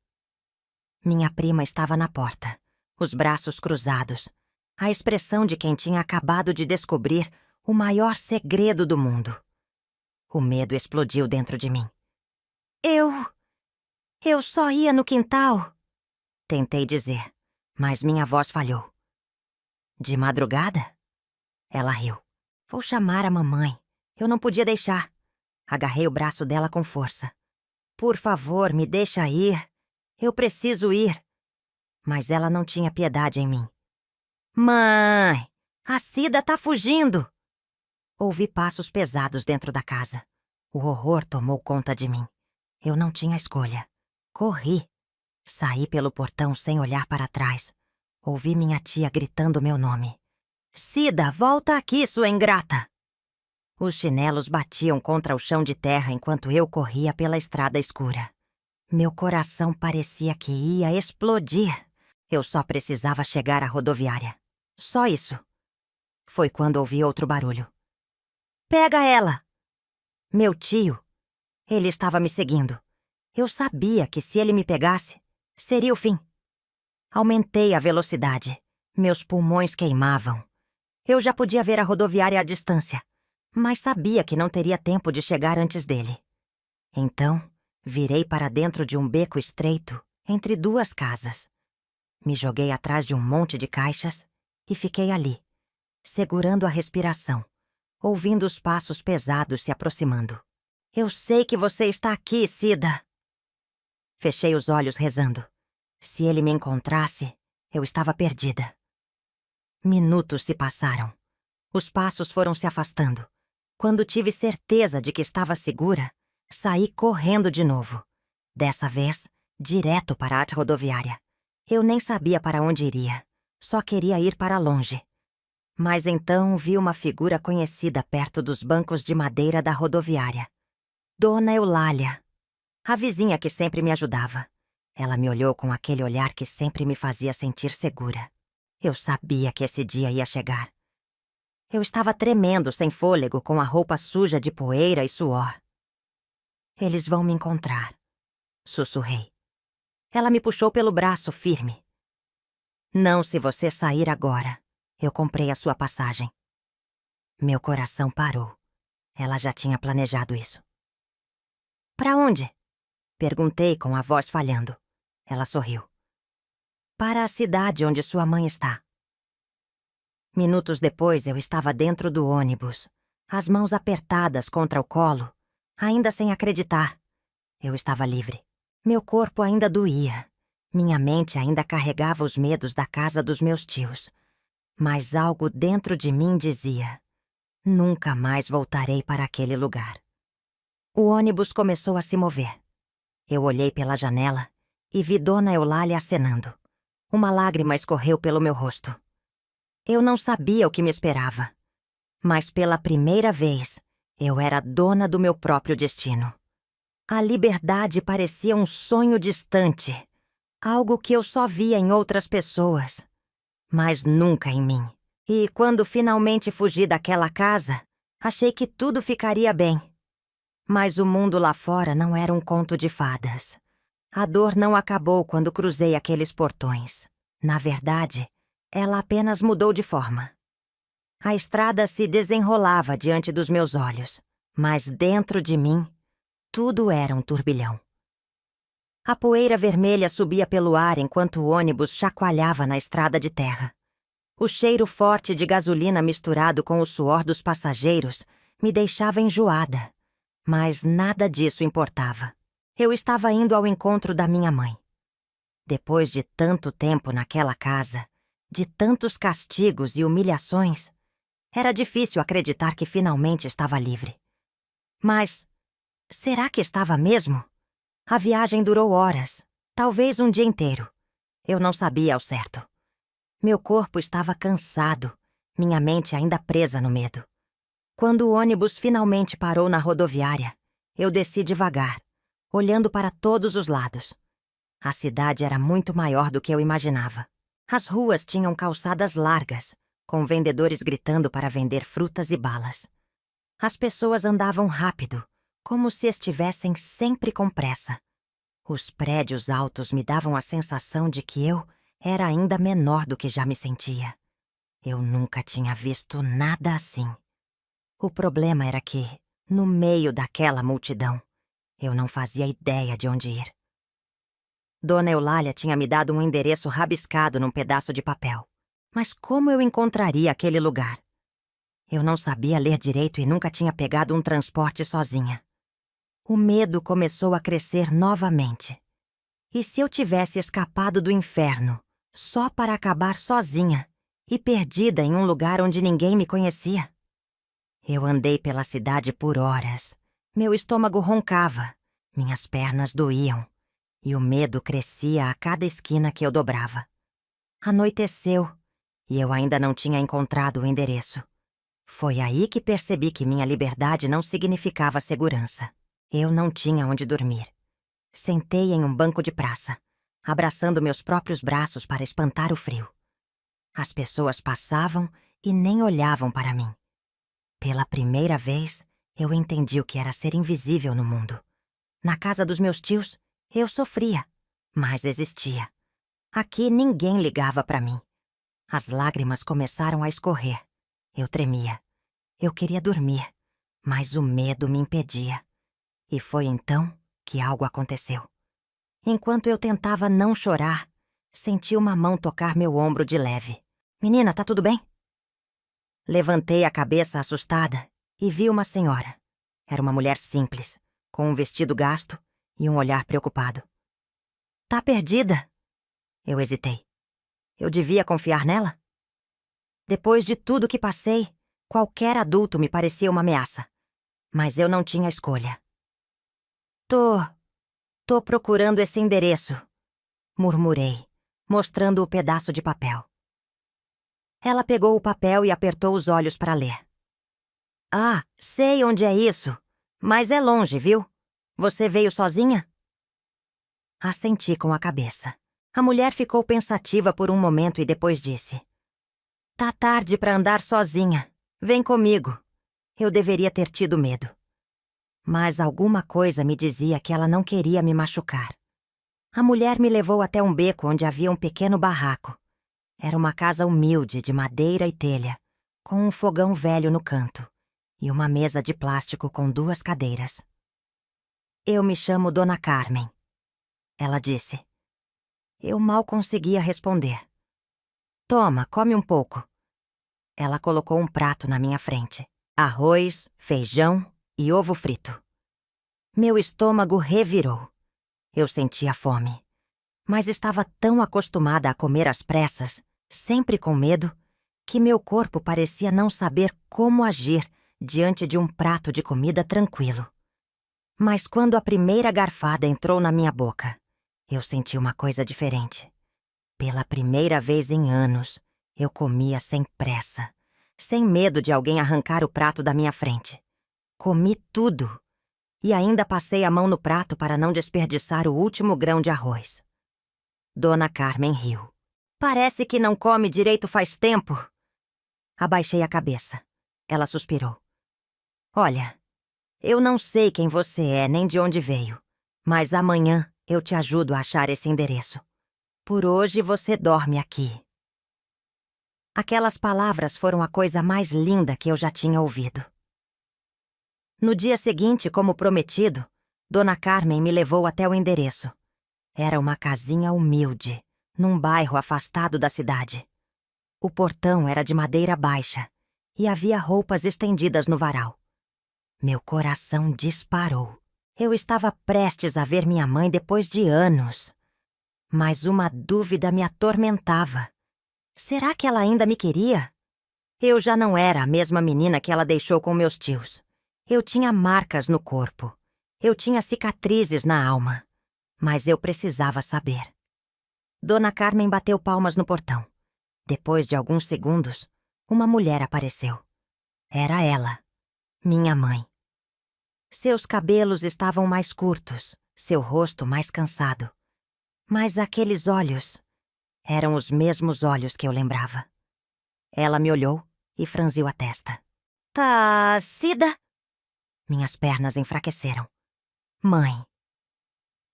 Minha prima estava na porta, os braços cruzados, a expressão de quem tinha acabado de descobrir o maior segredo do mundo. O medo explodiu dentro de mim. Eu só ia no quintal", tentei dizer, mas minha voz falhou. "De madrugada?" Ela riu. "Vou chamar a mamãe. Eu não podia deixar." Agarrei o braço dela com força. "Por favor, me deixa ir. Eu preciso ir." Mas ela não tinha piedade em mim. "Mãe, a Cida tá fugindo." Ouvi passos pesados dentro da casa. O horror tomou conta de mim. Eu não tinha escolha. Corri. Saí pelo portão sem olhar para trás. Ouvi minha tia gritando meu nome. Cida, volta aqui, sua ingrata! Os chinelos batiam contra o chão de terra enquanto eu corria pela estrada escura. Meu coração parecia que ia explodir. Eu só precisava chegar à rodoviária. Só isso. Foi quando ouvi outro barulho. Pega ela! Meu tio. Ele estava me seguindo. Eu sabia que se ele me pegasse, seria o fim. Aumentei a velocidade. Meus pulmões queimavam. Eu já podia ver a rodoviária à distância, mas sabia que não teria tempo de chegar antes dele. Então, virei para dentro de um beco estreito entre duas casas. Me joguei atrás de um monte de caixas e fiquei ali, segurando a respiração, ouvindo os passos pesados se aproximando. Eu sei que você está aqui, Cida! Fechei os olhos rezando. Se ele me encontrasse, eu estava perdida. Minutos se passaram. Os passos foram se afastando. Quando tive certeza de que estava segura, saí correndo de novo. Dessa vez, direto para a rodoviária. Eu nem sabia para onde iria. Só queria ir para longe. Mas então vi uma figura conhecida perto dos bancos de madeira da rodoviária. Dona Eulália. A vizinha que sempre me ajudava. Ela me olhou com aquele olhar que sempre me fazia sentir segura. Eu sabia que esse dia ia chegar. Eu estava tremendo, sem fôlego, com a roupa suja de poeira e suor. Eles vão me encontrar, sussurrei. Ela me puxou pelo braço, firme. Não se você sair agora. Eu comprei a sua passagem. Meu coração parou. Ela já tinha planejado isso. Para onde? Perguntei com a voz falhando. Ela sorriu. Para a cidade onde sua mãe está. Minutos depois eu estava dentro do ônibus, as mãos apertadas contra o colo, ainda sem acreditar. Eu estava livre. Meu corpo ainda doía. Minha mente ainda carregava os medos da casa dos meus tios. Mas algo dentro de mim dizia: nunca mais voltarei para aquele lugar. O ônibus começou a se mover. Eu olhei pela janela e vi Dona Eulália acenando. Uma lágrima escorreu pelo meu rosto. Eu não sabia o que me esperava. Mas pela primeira vez, eu era dona do meu próprio destino. A liberdade parecia um sonho distante, algo que eu só via em outras pessoas, mas nunca em mim. E quando finalmente fugi daquela casa, achei que tudo ficaria bem. Mas o mundo lá fora não era um conto de fadas. A dor não acabou quando cruzei aqueles portões. Na verdade, ela apenas mudou de forma. A estrada se desenrolava diante dos meus olhos, mas dentro de mim, tudo era um turbilhão. A poeira vermelha subia pelo ar enquanto o ônibus chacoalhava na estrada de terra. O cheiro forte de gasolina misturado com o suor dos passageiros me deixava enjoada, mas nada disso importava. Eu estava indo ao encontro da minha mãe. Depois de tanto tempo naquela casa, de tantos castigos e humilhações, era difícil acreditar que finalmente estava livre. Mas será que estava mesmo? A viagem durou horas, talvez um dia inteiro. Eu não sabia ao certo. Meu corpo estava cansado, minha mente ainda presa no medo. Quando o ônibus finalmente parou na rodoviária, eu desci devagar, olhando para todos os lados. A cidade era muito maior do que eu imaginava. As ruas tinham calçadas largas, com vendedores gritando para vender frutas e balas. As pessoas andavam rápido, como se estivessem sempre com pressa. Os prédios altos me davam a sensação de que eu era ainda menor do que já me sentia. Eu nunca tinha visto nada assim. O problema era que, no meio daquela multidão, eu não fazia ideia de onde ir. Dona Eulália tinha me dado um endereço rabiscado num pedaço de papel. Mas como eu encontraria aquele lugar? Eu não sabia ler direito e nunca tinha pegado um transporte sozinha. O medo começou a crescer novamente. E se eu tivesse escapado do inferno, só para acabar sozinha e perdida em um lugar onde ninguém me conhecia? Eu andei pela cidade por horas. Meu estômago roncava, minhas pernas doíam, e o medo crescia a cada esquina que eu dobrava. Anoiteceu, e eu ainda não tinha encontrado o endereço. Foi aí que percebi que minha liberdade não significava segurança. Eu não tinha onde dormir. Sentei em um banco de praça, abraçando meus próprios braços para espantar o frio. As pessoas passavam e nem olhavam para mim. Pela primeira vez, eu entendi o que era ser invisível no mundo. Na casa dos meus tios, eu sofria, mas existia. Aqui ninguém ligava para mim. As lágrimas começaram a escorrer. Eu tremia. Eu queria dormir, mas o medo me impedia. E foi então que algo aconteceu. Enquanto eu tentava não chorar, senti uma mão tocar meu ombro de leve. Menina, tá tudo bem? Levantei a cabeça assustada e vi uma senhora. Era uma mulher simples, com um vestido gasto e um olhar preocupado. Tá perdida? Eu hesitei. Eu devia confiar nela? Depois de tudo que passei, qualquer adulto me parecia uma ameaça. Mas eu não tinha escolha. Tô procurando esse endereço, murmurei, mostrando o pedaço de papel. Ela pegou o papel e apertou os olhos para ler. Ah, sei onde é isso, mas é longe, viu? Você veio sozinha? Assenti com a cabeça. A mulher ficou pensativa por um momento e depois disse: Tá tarde para andar sozinha. Vem comigo. Eu deveria ter tido medo. Mas alguma coisa me dizia que ela não queria me machucar. A mulher me levou até um beco onde havia um pequeno barraco. Era uma casa humilde de madeira e telha, com um fogão velho no canto e uma mesa de plástico com 2 cadeiras. Eu me chamo Dona Carmen, ela disse. Eu mal conseguia responder. Toma, come um pouco. Ela colocou um prato na minha frente. Arroz, feijão e ovo frito. Meu estômago revirou. Eu sentia fome. Mas estava tão acostumada a comer às pressas, sempre com medo, que meu corpo parecia não saber como agir diante de um prato de comida tranquilo. Mas quando a primeira garfada entrou na minha boca, eu senti uma coisa diferente. Pela primeira vez em anos, eu comia sem pressa, sem medo de alguém arrancar o prato da minha frente. Comi tudo. E ainda passei a mão no prato para não desperdiçar o último grão de arroz. Dona Carmen riu. Parece que não come direito faz tempo. Abaixei a cabeça. Ela suspirou. Olha, eu não sei quem você é nem de onde veio, mas amanhã eu te ajudo a achar esse endereço. Por hoje você dorme aqui. Aquelas palavras foram a coisa mais linda que eu já tinha ouvido. No dia seguinte, como prometido, Dona Carmen me levou até o endereço. Era uma casinha humilde, num bairro afastado da cidade. O portão era de madeira baixa e havia roupas estendidas no varal. Meu coração disparou. Eu estava prestes a ver minha mãe depois de anos. Mas uma dúvida me atormentava. Será que ela ainda me queria? Eu já não era a mesma menina que ela deixou com meus tios. Eu tinha marcas no corpo. Eu tinha cicatrizes na alma. Mas eu precisava saber. Dona Carmen bateu palmas no portão. Depois de alguns segundos, uma mulher apareceu. Era ela, minha mãe. Seus cabelos estavam mais curtos, seu rosto mais cansado. Mas aqueles olhos eram os mesmos olhos que eu lembrava. Ela me olhou e franziu a testa. Tá, Cida? Minhas pernas enfraqueceram. Mãe.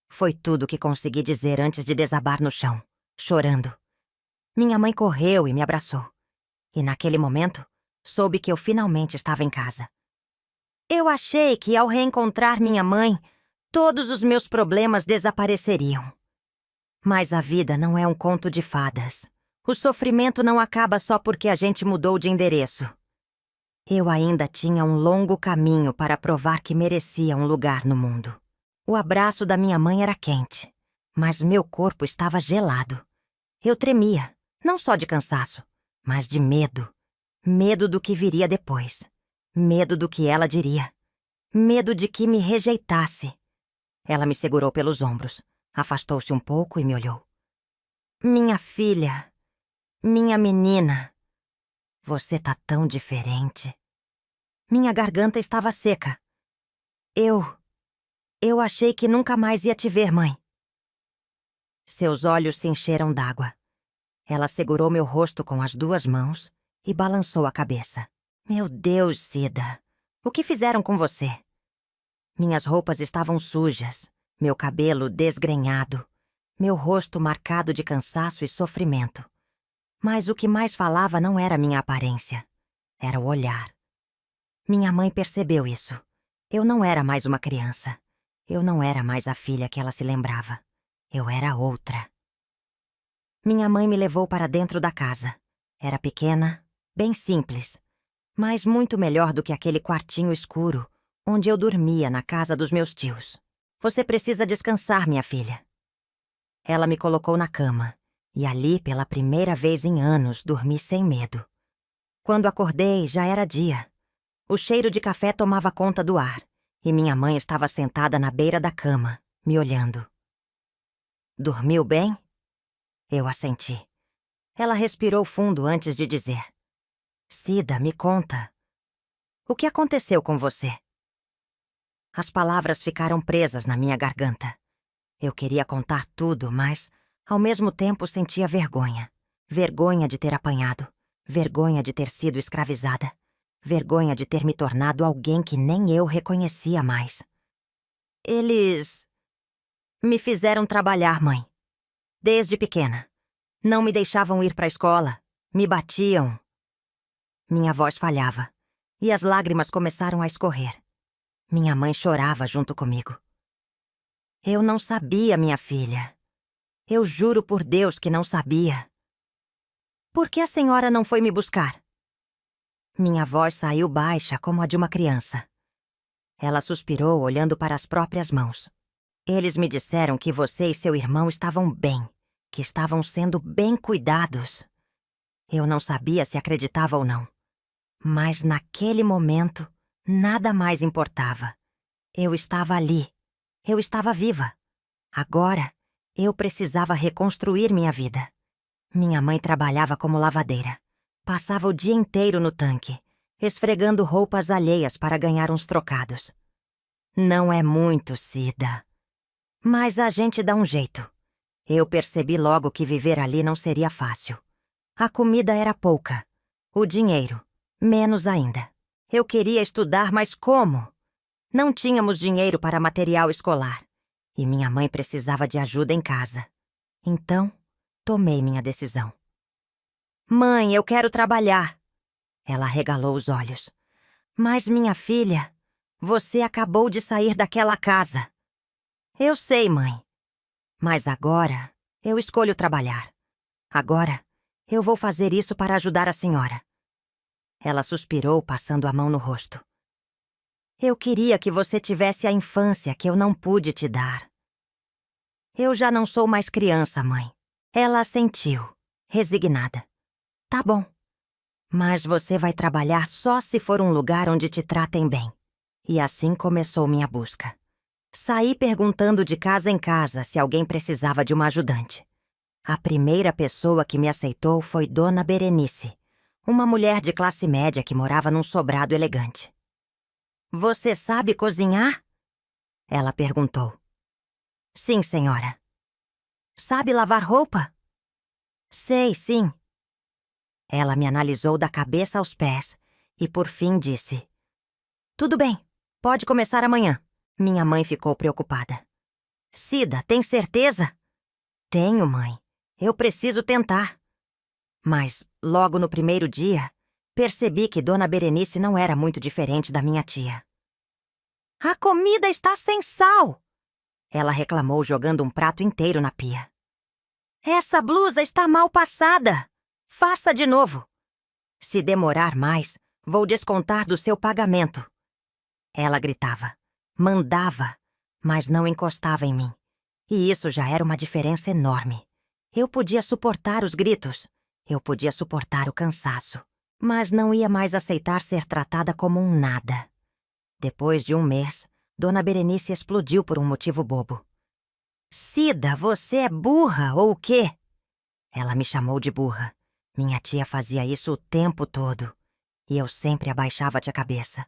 Foi tudo o que consegui dizer antes de desabar no chão, chorando. Minha mãe correu e me abraçou. E naquele momento, soube que eu finalmente estava em casa. Eu achei que ao reencontrar minha mãe, todos os meus problemas desapareceriam. Mas a vida não é um conto de fadas. O sofrimento não acaba só porque a gente mudou de endereço. Eu ainda tinha um longo caminho para provar que merecia um lugar no mundo. O abraço da minha mãe era quente, mas meu corpo estava gelado. Eu tremia, não só de cansaço, mas de medo. Medo do que viria depois. Medo do que ela diria. Medo de que me rejeitasse. Ela me segurou pelos ombros, afastou-se um pouco e me olhou. Minha filha, minha menina, você tá tão diferente. Minha garganta estava seca. Eu achei que nunca mais ia te ver, mãe. Seus olhos se encheram d'água. Ela segurou meu rosto com as 2 mãos e balançou a cabeça. Meu Deus, Cida, o que fizeram com você? Minhas roupas estavam sujas, meu cabelo desgrenhado, meu rosto marcado de cansaço e sofrimento. Mas o que mais falava não era minha aparência, era o olhar. Minha mãe percebeu isso. Eu não era mais uma criança. Eu não era mais a filha que ela se lembrava. Eu era outra. Minha mãe me levou para dentro da casa. Era pequena, bem simples, mas muito melhor do que aquele quartinho escuro onde eu dormia na casa dos meus tios. Você precisa descansar, minha filha. Ela me colocou na cama, e ali, pela primeira vez em anos, dormi sem medo. Quando acordei, já era dia. O cheiro de café tomava conta do ar, e minha mãe estava sentada na beira da cama, me olhando. Dormiu bem? Eu assenti. Ela respirou fundo antes de dizer. Cida, me conta. O que aconteceu com você? As palavras ficaram presas na minha garganta. Eu queria contar tudo, mas, ao mesmo tempo, sentia vergonha. Vergonha de ter apanhado. Vergonha de ter sido escravizada. Vergonha de ter me tornado alguém que nem eu reconhecia mais. Eles me fizeram trabalhar, mãe. Desde pequena. Não me deixavam ir para a escola. Me batiam. Minha voz falhava, e as lágrimas começaram a escorrer. Minha mãe chorava junto comigo. Eu não sabia, minha filha. Eu juro por Deus que não sabia. Por que a senhora não foi me buscar? Minha voz saiu baixa como a de uma criança. Ela suspirou, olhando para as próprias mãos. Eles me disseram que você e seu irmão estavam bem, que estavam sendo bem cuidados. Eu não sabia se acreditava ou não. Mas naquele momento, nada mais importava. Eu estava ali. Eu estava viva. Agora, eu precisava reconstruir minha vida. Minha mãe trabalhava como lavadeira. Passava o dia inteiro no tanque, esfregando roupas alheias para ganhar uns trocados. Não é muito, Cida. Mas a gente dá um jeito. Eu percebi logo que viver ali não seria fácil. A comida era pouca. O dinheiro, menos ainda. Eu queria estudar, mas como? Não tínhamos dinheiro para material escolar. E minha mãe precisava de ajuda em casa. Então, tomei minha decisão. Mãe, eu quero trabalhar. Ela arregalou os olhos. Mas, minha filha, você acabou de sair daquela casa. Eu sei, mãe. Mas agora, eu escolho trabalhar. Agora, eu vou fazer isso para ajudar a senhora. Ela suspirou, passando a mão no rosto. Eu queria que você tivesse a infância que eu não pude te dar. Eu já não sou mais criança, mãe. Ela assentiu, resignada. Tá bom. Mas você vai trabalhar só se for um lugar onde te tratem bem. E assim começou minha busca. Saí perguntando de casa em casa se alguém precisava de uma ajudante. A primeira pessoa que me aceitou foi Dona Berenice, uma mulher de classe média que morava num sobrado elegante. Você sabe cozinhar? Ela perguntou. Sim, senhora. Sabe lavar roupa? Sei, sim. Ela me analisou da cabeça aos pés e por fim disse: Tudo bem, pode começar amanhã. Minha mãe ficou preocupada. Cida, tem certeza? Tenho, mãe. Eu preciso tentar. Mas, logo no primeiro dia, percebi que Dona Berenice não era muito diferente da minha tia. A comida está sem sal! Ela reclamou, jogando um prato inteiro na pia. Essa blusa está mal passada! Faça de novo! Se demorar mais, vou descontar do seu pagamento. Ela gritava, mandava, mas não encostava em mim. E isso já era uma diferença enorme. Eu podia suportar os gritos. Eu podia suportar o cansaço. Mas não ia mais aceitar ser tratada como um nada. Depois de um mês, Dona Berenice explodiu por um motivo bobo. "Cida, você é burra ou o quê?" Ela me chamou de burra. Minha tia fazia isso o tempo todo. E eu sempre abaixava-te a cabeça.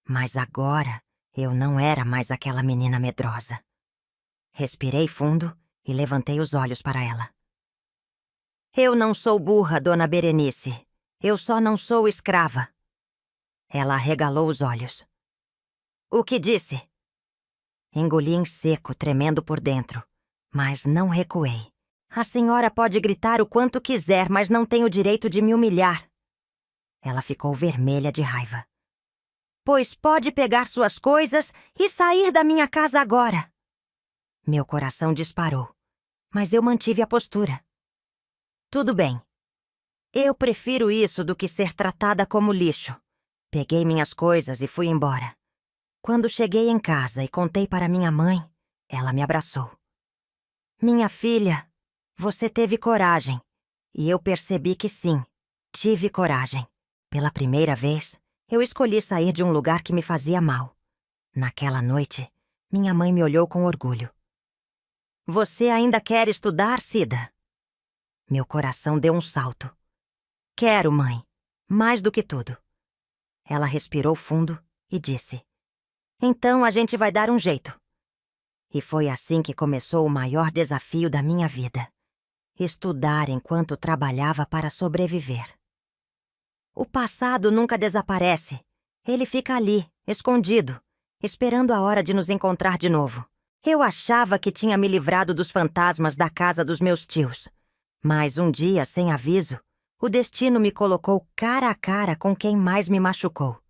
Mas agora, eu não era mais aquela menina medrosa. Respirei fundo e levantei os olhos para ela. "Eu não sou burra, Dona Berenice. Eu só não sou escrava." Ela arregalou os olhos. "O que disse?" Engoli em seco, tremendo por dentro. Mas não recuei. "A senhora pode gritar o quanto quiser, mas não tem o direito de me humilhar." Ela ficou vermelha de raiva. "Pois pode pegar suas coisas e sair da minha casa agora." Meu coração disparou, mas eu mantive a postura. "Tudo bem. Eu prefiro isso do que ser tratada como lixo." Peguei minhas coisas e fui embora. Quando cheguei em casa e contei para minha mãe, ela me abraçou. "Minha filha, você teve coragem." E eu percebi que sim, tive coragem. Pela primeira vez, eu escolhi sair de um lugar que me fazia mal. Naquela noite, minha mãe me olhou com orgulho. "Você ainda quer estudar, Cida?" Meu coração deu um salto. "Quero, mãe. Mais do que tudo." Ela respirou fundo e disse: "Então a gente vai dar um jeito." E foi assim que começou o maior desafio da minha vida: estudar enquanto trabalhava para sobreviver. O passado nunca desaparece. Ele fica ali, escondido, esperando a hora de nos encontrar de novo. Eu achava que tinha me livrado dos fantasmas da casa dos meus tios. Mas um dia, sem aviso, o destino me colocou cara a cara com quem mais me machucou.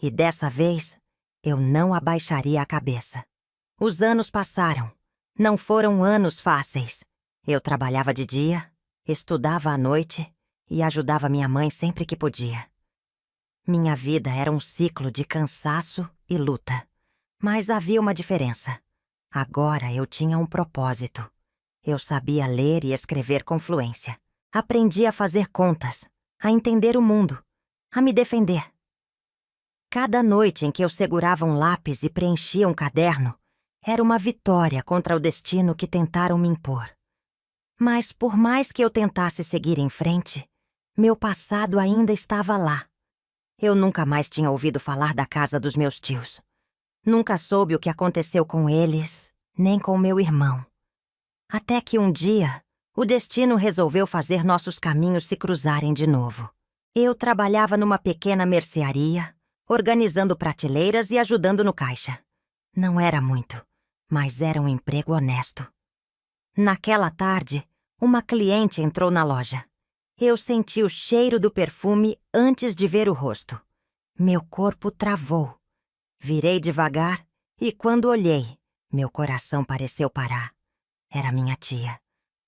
E dessa vez, eu não abaixaria a cabeça. Os anos passaram. Não foram anos fáceis. Eu trabalhava de dia, estudava à noite e ajudava minha mãe sempre que podia. Minha vida era um ciclo de cansaço e luta. Mas havia uma diferença. Agora eu tinha um propósito. Eu sabia ler e escrever com fluência. Aprendi a fazer contas, a entender o mundo, a me defender. Cada noite em que eu segurava um lápis e preenchia um caderno, era uma vitória contra o destino que tentaram me impor. Mas por mais que eu tentasse seguir em frente, meu passado ainda estava lá. Eu nunca mais tinha ouvido falar da casa dos meus tios. Nunca soube o que aconteceu com eles, nem com meu irmão. Até que um dia, o destino resolveu fazer nossos caminhos se cruzarem de novo. Eu trabalhava numa pequena mercearia, organizando prateleiras e ajudando no caixa. Não era muito, mas era um emprego honesto. Naquela tarde, uma cliente entrou na loja. Eu senti o cheiro do perfume antes de ver o rosto. Meu corpo travou. Virei devagar e, quando olhei, meu coração pareceu parar. Era minha tia.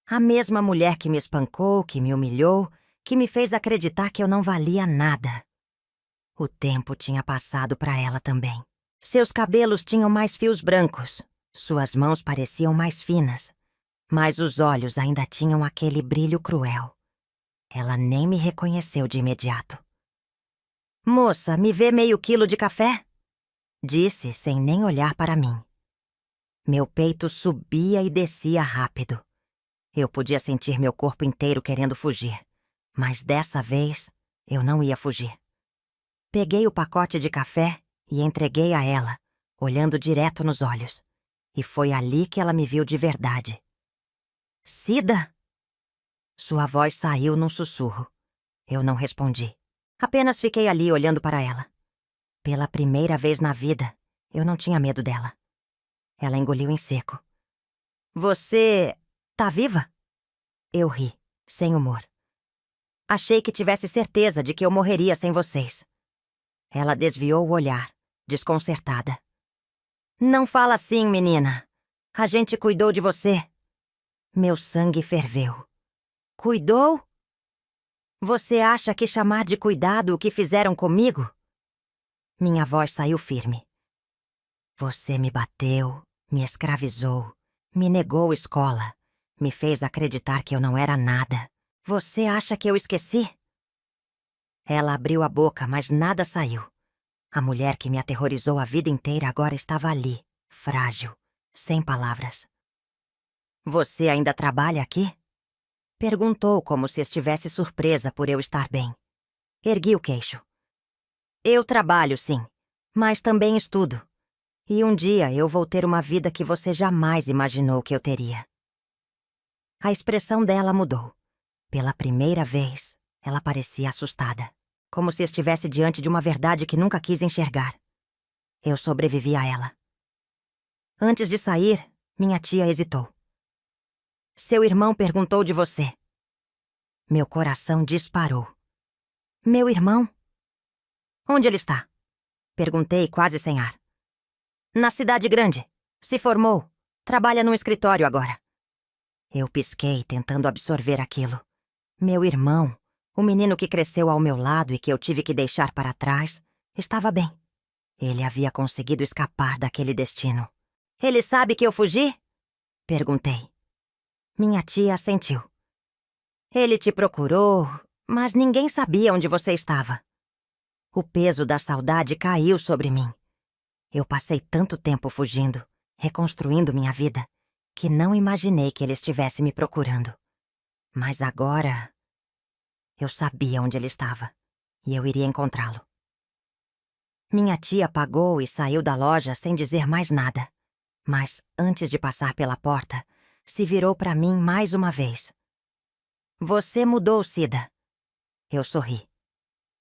A mesma mulher que me espancou, que me humilhou, que me fez acreditar que eu não valia nada. O tempo tinha passado para ela também. Seus cabelos tinham mais fios brancos, suas mãos pareciam mais finas, mas os olhos ainda tinham aquele brilho cruel. Ela nem me reconheceu de imediato. "Moça, me vê meio quilo de café?" Disse sem nem olhar para mim. Meu peito subia e descia rápido. Eu podia sentir meu corpo inteiro querendo fugir, mas dessa vez eu não ia fugir. Peguei o pacote de café e entreguei a ela, olhando direto nos olhos. E foi ali que ela me viu de verdade. "Cida?" Sua voz saiu num sussurro. Eu não respondi. Apenas fiquei ali olhando para ela. Pela primeira vez na vida, eu não tinha medo dela. Ela engoliu em seco. "Você tá viva?" Eu ri, sem humor. "Achei que tivesse certeza de que eu morreria sem vocês." Ela desviou o olhar, desconcertada. "Não fala assim, menina. A gente cuidou de você." Meu sangue ferveu. "Cuidou? Você acha que chamar de cuidado o que fizeram comigo?" Minha voz saiu firme. "Você me bateu, me escravizou, me negou escola, me fez acreditar que eu não era nada. Você acha que eu esqueci?" Ela abriu a boca, mas nada saiu. A mulher que me aterrorizou a vida inteira agora estava ali, frágil, sem palavras. Você ainda trabalha aqui? Perguntou como se estivesse surpresa por eu estar bem. Ergui o queixo. Eu trabalho, sim, mas também estudo. E um dia eu vou ter uma vida que você jamais imaginou que eu teria. A expressão dela mudou. Pela primeira vez, ela parecia assustada, como se estivesse diante de uma verdade que nunca quis enxergar. Eu sobrevivi a ela. Antes de sair, minha tia hesitou. Seu irmão perguntou de você. Meu coração disparou. Meu irmão? Onde ele está? Perguntei quase sem ar. Na cidade grande. Se formou. Trabalha num escritório agora. Eu pisquei, tentando absorver aquilo. Meu irmão, o menino que cresceu ao meu lado e que eu tive que deixar para trás, estava bem. Ele havia conseguido escapar daquele destino. Ele sabe que eu fugi? Perguntei. Minha tia assentiu. Ele te procurou, mas ninguém sabia onde você estava. O peso da saudade caiu sobre mim. Eu passei tanto tempo fugindo, reconstruindo minha vida, que não imaginei que ele estivesse me procurando. Mas agora, eu sabia onde ele estava, e eu iria encontrá-lo. Minha tia pagou e saiu da loja sem dizer mais nada. Mas, antes de passar pela porta, se virou para mim mais uma vez. Você mudou, Cida. Eu sorri.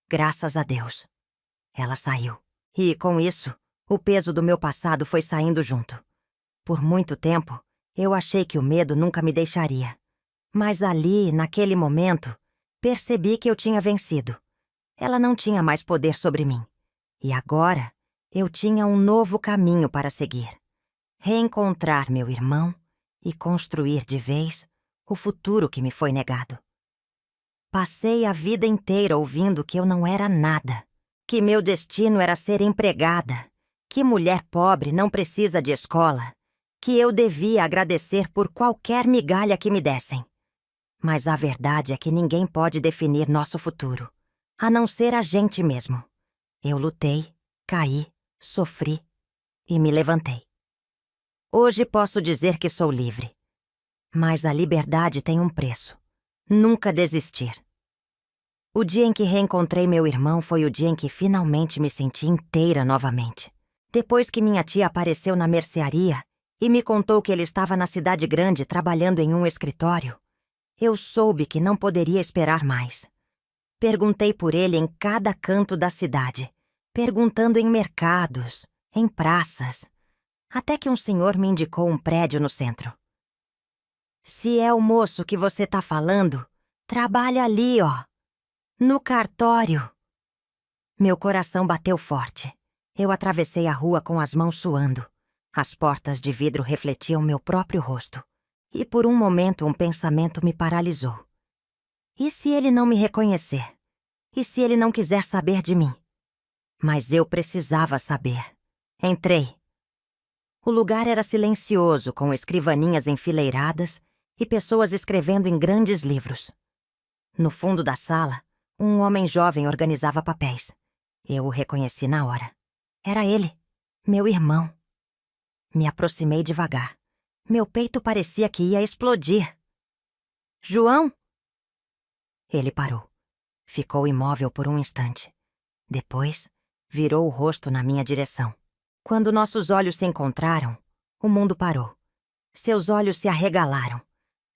Graças a Deus. Ela saiu. E, com isso, o peso do meu passado foi saindo junto. Por muito tempo, eu achei que o medo nunca me deixaria. Mas ali, naquele momento, percebi que eu tinha vencido. Ela não tinha mais poder sobre mim. E agora, eu tinha um novo caminho para seguir. Reencontrar meu irmão e construir de vez o futuro que me foi negado. Passei a vida inteira ouvindo que eu não era nada, que meu destino era ser empregada, que mulher pobre não precisa de escola, que eu devia agradecer por qualquer migalha que me dessem. Mas a verdade é que ninguém pode definir nosso futuro, a não ser a gente mesmo. Eu lutei, caí, sofri e me levantei. Hoje posso dizer que sou livre. Mas a liberdade tem um preço. Nunca desistir. O dia em que reencontrei meu irmão foi o dia em que finalmente me senti inteira novamente. Depois que minha tia apareceu na mercearia e me contou que ele estava na cidade grande trabalhando em um escritório, eu soube que não poderia esperar mais. Perguntei por ele em cada canto da cidade, perguntando em mercados, em praças, até que um senhor me indicou um prédio no centro. Se é o moço que você tá falando, trabalha ali, ó, no cartório. Meu coração bateu forte. Eu atravessei a rua com as mãos suando. As portas de vidro refletiam meu próprio rosto. E por um momento um pensamento me paralisou. E se ele não me reconhecer? E se ele não quiser saber de mim? Mas eu precisava saber. Entrei. O lugar era silencioso, com escrivaninhas enfileiradas e pessoas escrevendo em grandes livros. No fundo da sala, um homem jovem organizava papéis. Eu o reconheci na hora. Era ele, meu irmão. Me aproximei devagar. Meu peito parecia que ia explodir. João? Ele parou. Ficou imóvel por um instante. Depois, virou o rosto na minha direção. Quando nossos olhos se encontraram, o mundo parou. Seus olhos se arregalaram.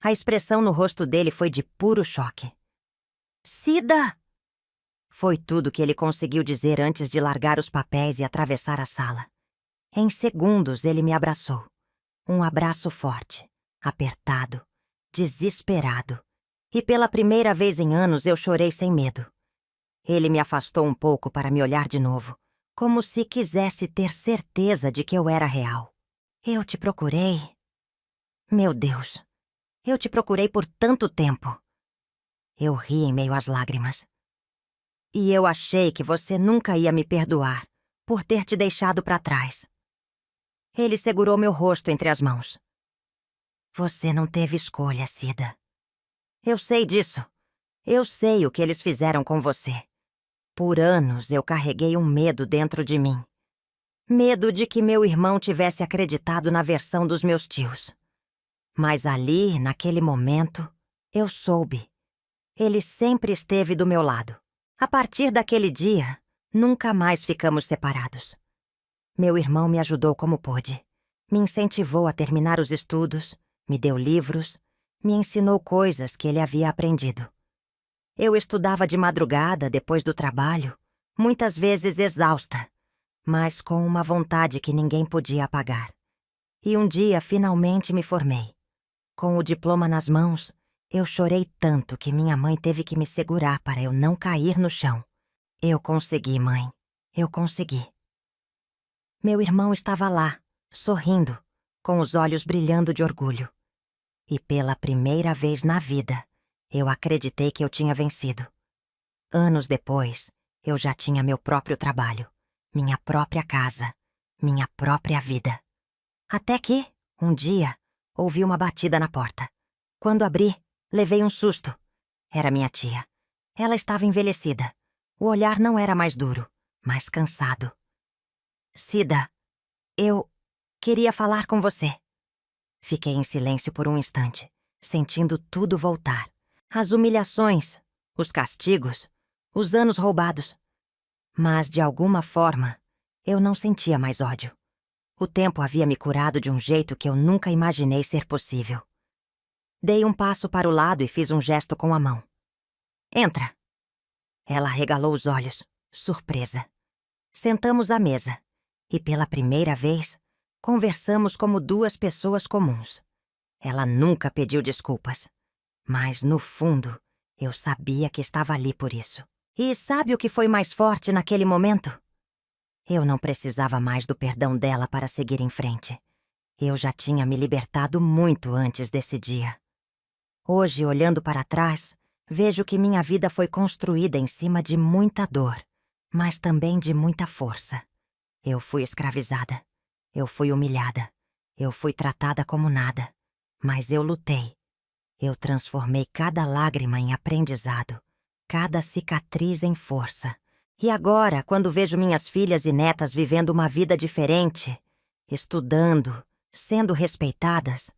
A expressão no rosto dele foi de puro choque. Cida! Foi tudo que ele conseguiu dizer antes de largar os papéis e atravessar a sala. Em segundos, ele me abraçou. Um abraço forte, apertado, desesperado. E pela primeira vez em anos eu chorei sem medo. Ele me afastou um pouco para me olhar de novo, como se quisesse ter certeza de que eu era real. Eu te procurei. Meu Deus, eu te procurei por tanto tempo. Eu ri em meio às lágrimas. E eu achei que você nunca ia me perdoar por ter te deixado para trás. Ele segurou meu rosto entre as mãos. Você não teve escolha, Cida. Eu sei disso. Eu sei o que eles fizeram com você. Por anos eu carreguei um medo dentro de mim. Medo de que meu irmão tivesse acreditado na versão dos meus tios. Mas ali, naquele momento, eu soube. Ele sempre esteve do meu lado. A partir daquele dia, nunca mais ficamos separados. Meu irmão me ajudou como pôde. Me incentivou a terminar os estudos, me deu livros, me ensinou coisas que ele havia aprendido. Eu estudava de madrugada depois do trabalho, muitas vezes exausta, mas com uma vontade que ninguém podia apagar. E um dia finalmente me formei. Com o diploma nas mãos, eu chorei tanto que minha mãe teve que me segurar para eu não cair no chão. Eu consegui, mãe. Eu consegui. Meu irmão estava lá, sorrindo, com os olhos brilhando de orgulho. E pela primeira vez na vida, eu acreditei que eu tinha vencido. Anos depois, eu já tinha meu próprio trabalho, minha própria casa, minha própria vida. Até que, um dia, ouvi uma batida na porta. Quando abri, levei um susto. Era minha tia. Ela estava envelhecida. O olhar não era mais duro, mas cansado. Cida, eu queria falar com você. Fiquei em silêncio por um instante, sentindo tudo voltar. As humilhações, os castigos, os anos roubados. Mas, de alguma forma, eu não sentia mais ódio. O tempo havia me curado de um jeito que eu nunca imaginei ser possível. Dei um passo para o lado e fiz um gesto com a mão. Entra. Ela arregalou os olhos, surpresa. Sentamos à mesa e, pela primeira vez, conversamos como duas pessoas comuns. Ela nunca pediu desculpas, mas, no fundo, eu sabia que estava ali por isso. E sabe o que foi mais forte naquele momento? Eu não precisava mais do perdão dela para seguir em frente. Eu já tinha me libertado muito antes desse dia. Hoje, olhando para trás, vejo que minha vida foi construída em cima de muita dor, mas também de muita força. Eu fui escravizada. Eu fui humilhada. Eu fui tratada como nada. Mas eu lutei. Eu transformei cada lágrima em aprendizado, cada cicatriz em força. E agora, quando vejo minhas filhas e netas vivendo uma vida diferente, estudando, sendo respeitadas,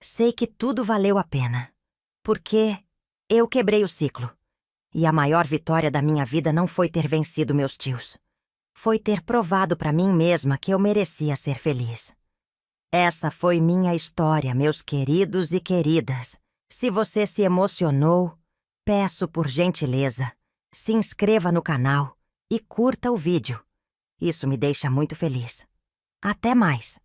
sei que tudo valeu a pena. Porque eu quebrei o ciclo. E a maior vitória da minha vida não foi ter vencido meus tios. Foi ter provado para mim mesma que eu merecia ser feliz. Essa foi minha história, meus queridos e queridas. Se você se emocionou, peço por gentileza, se inscreva no canal e curta o vídeo. Isso me deixa muito feliz. Até mais!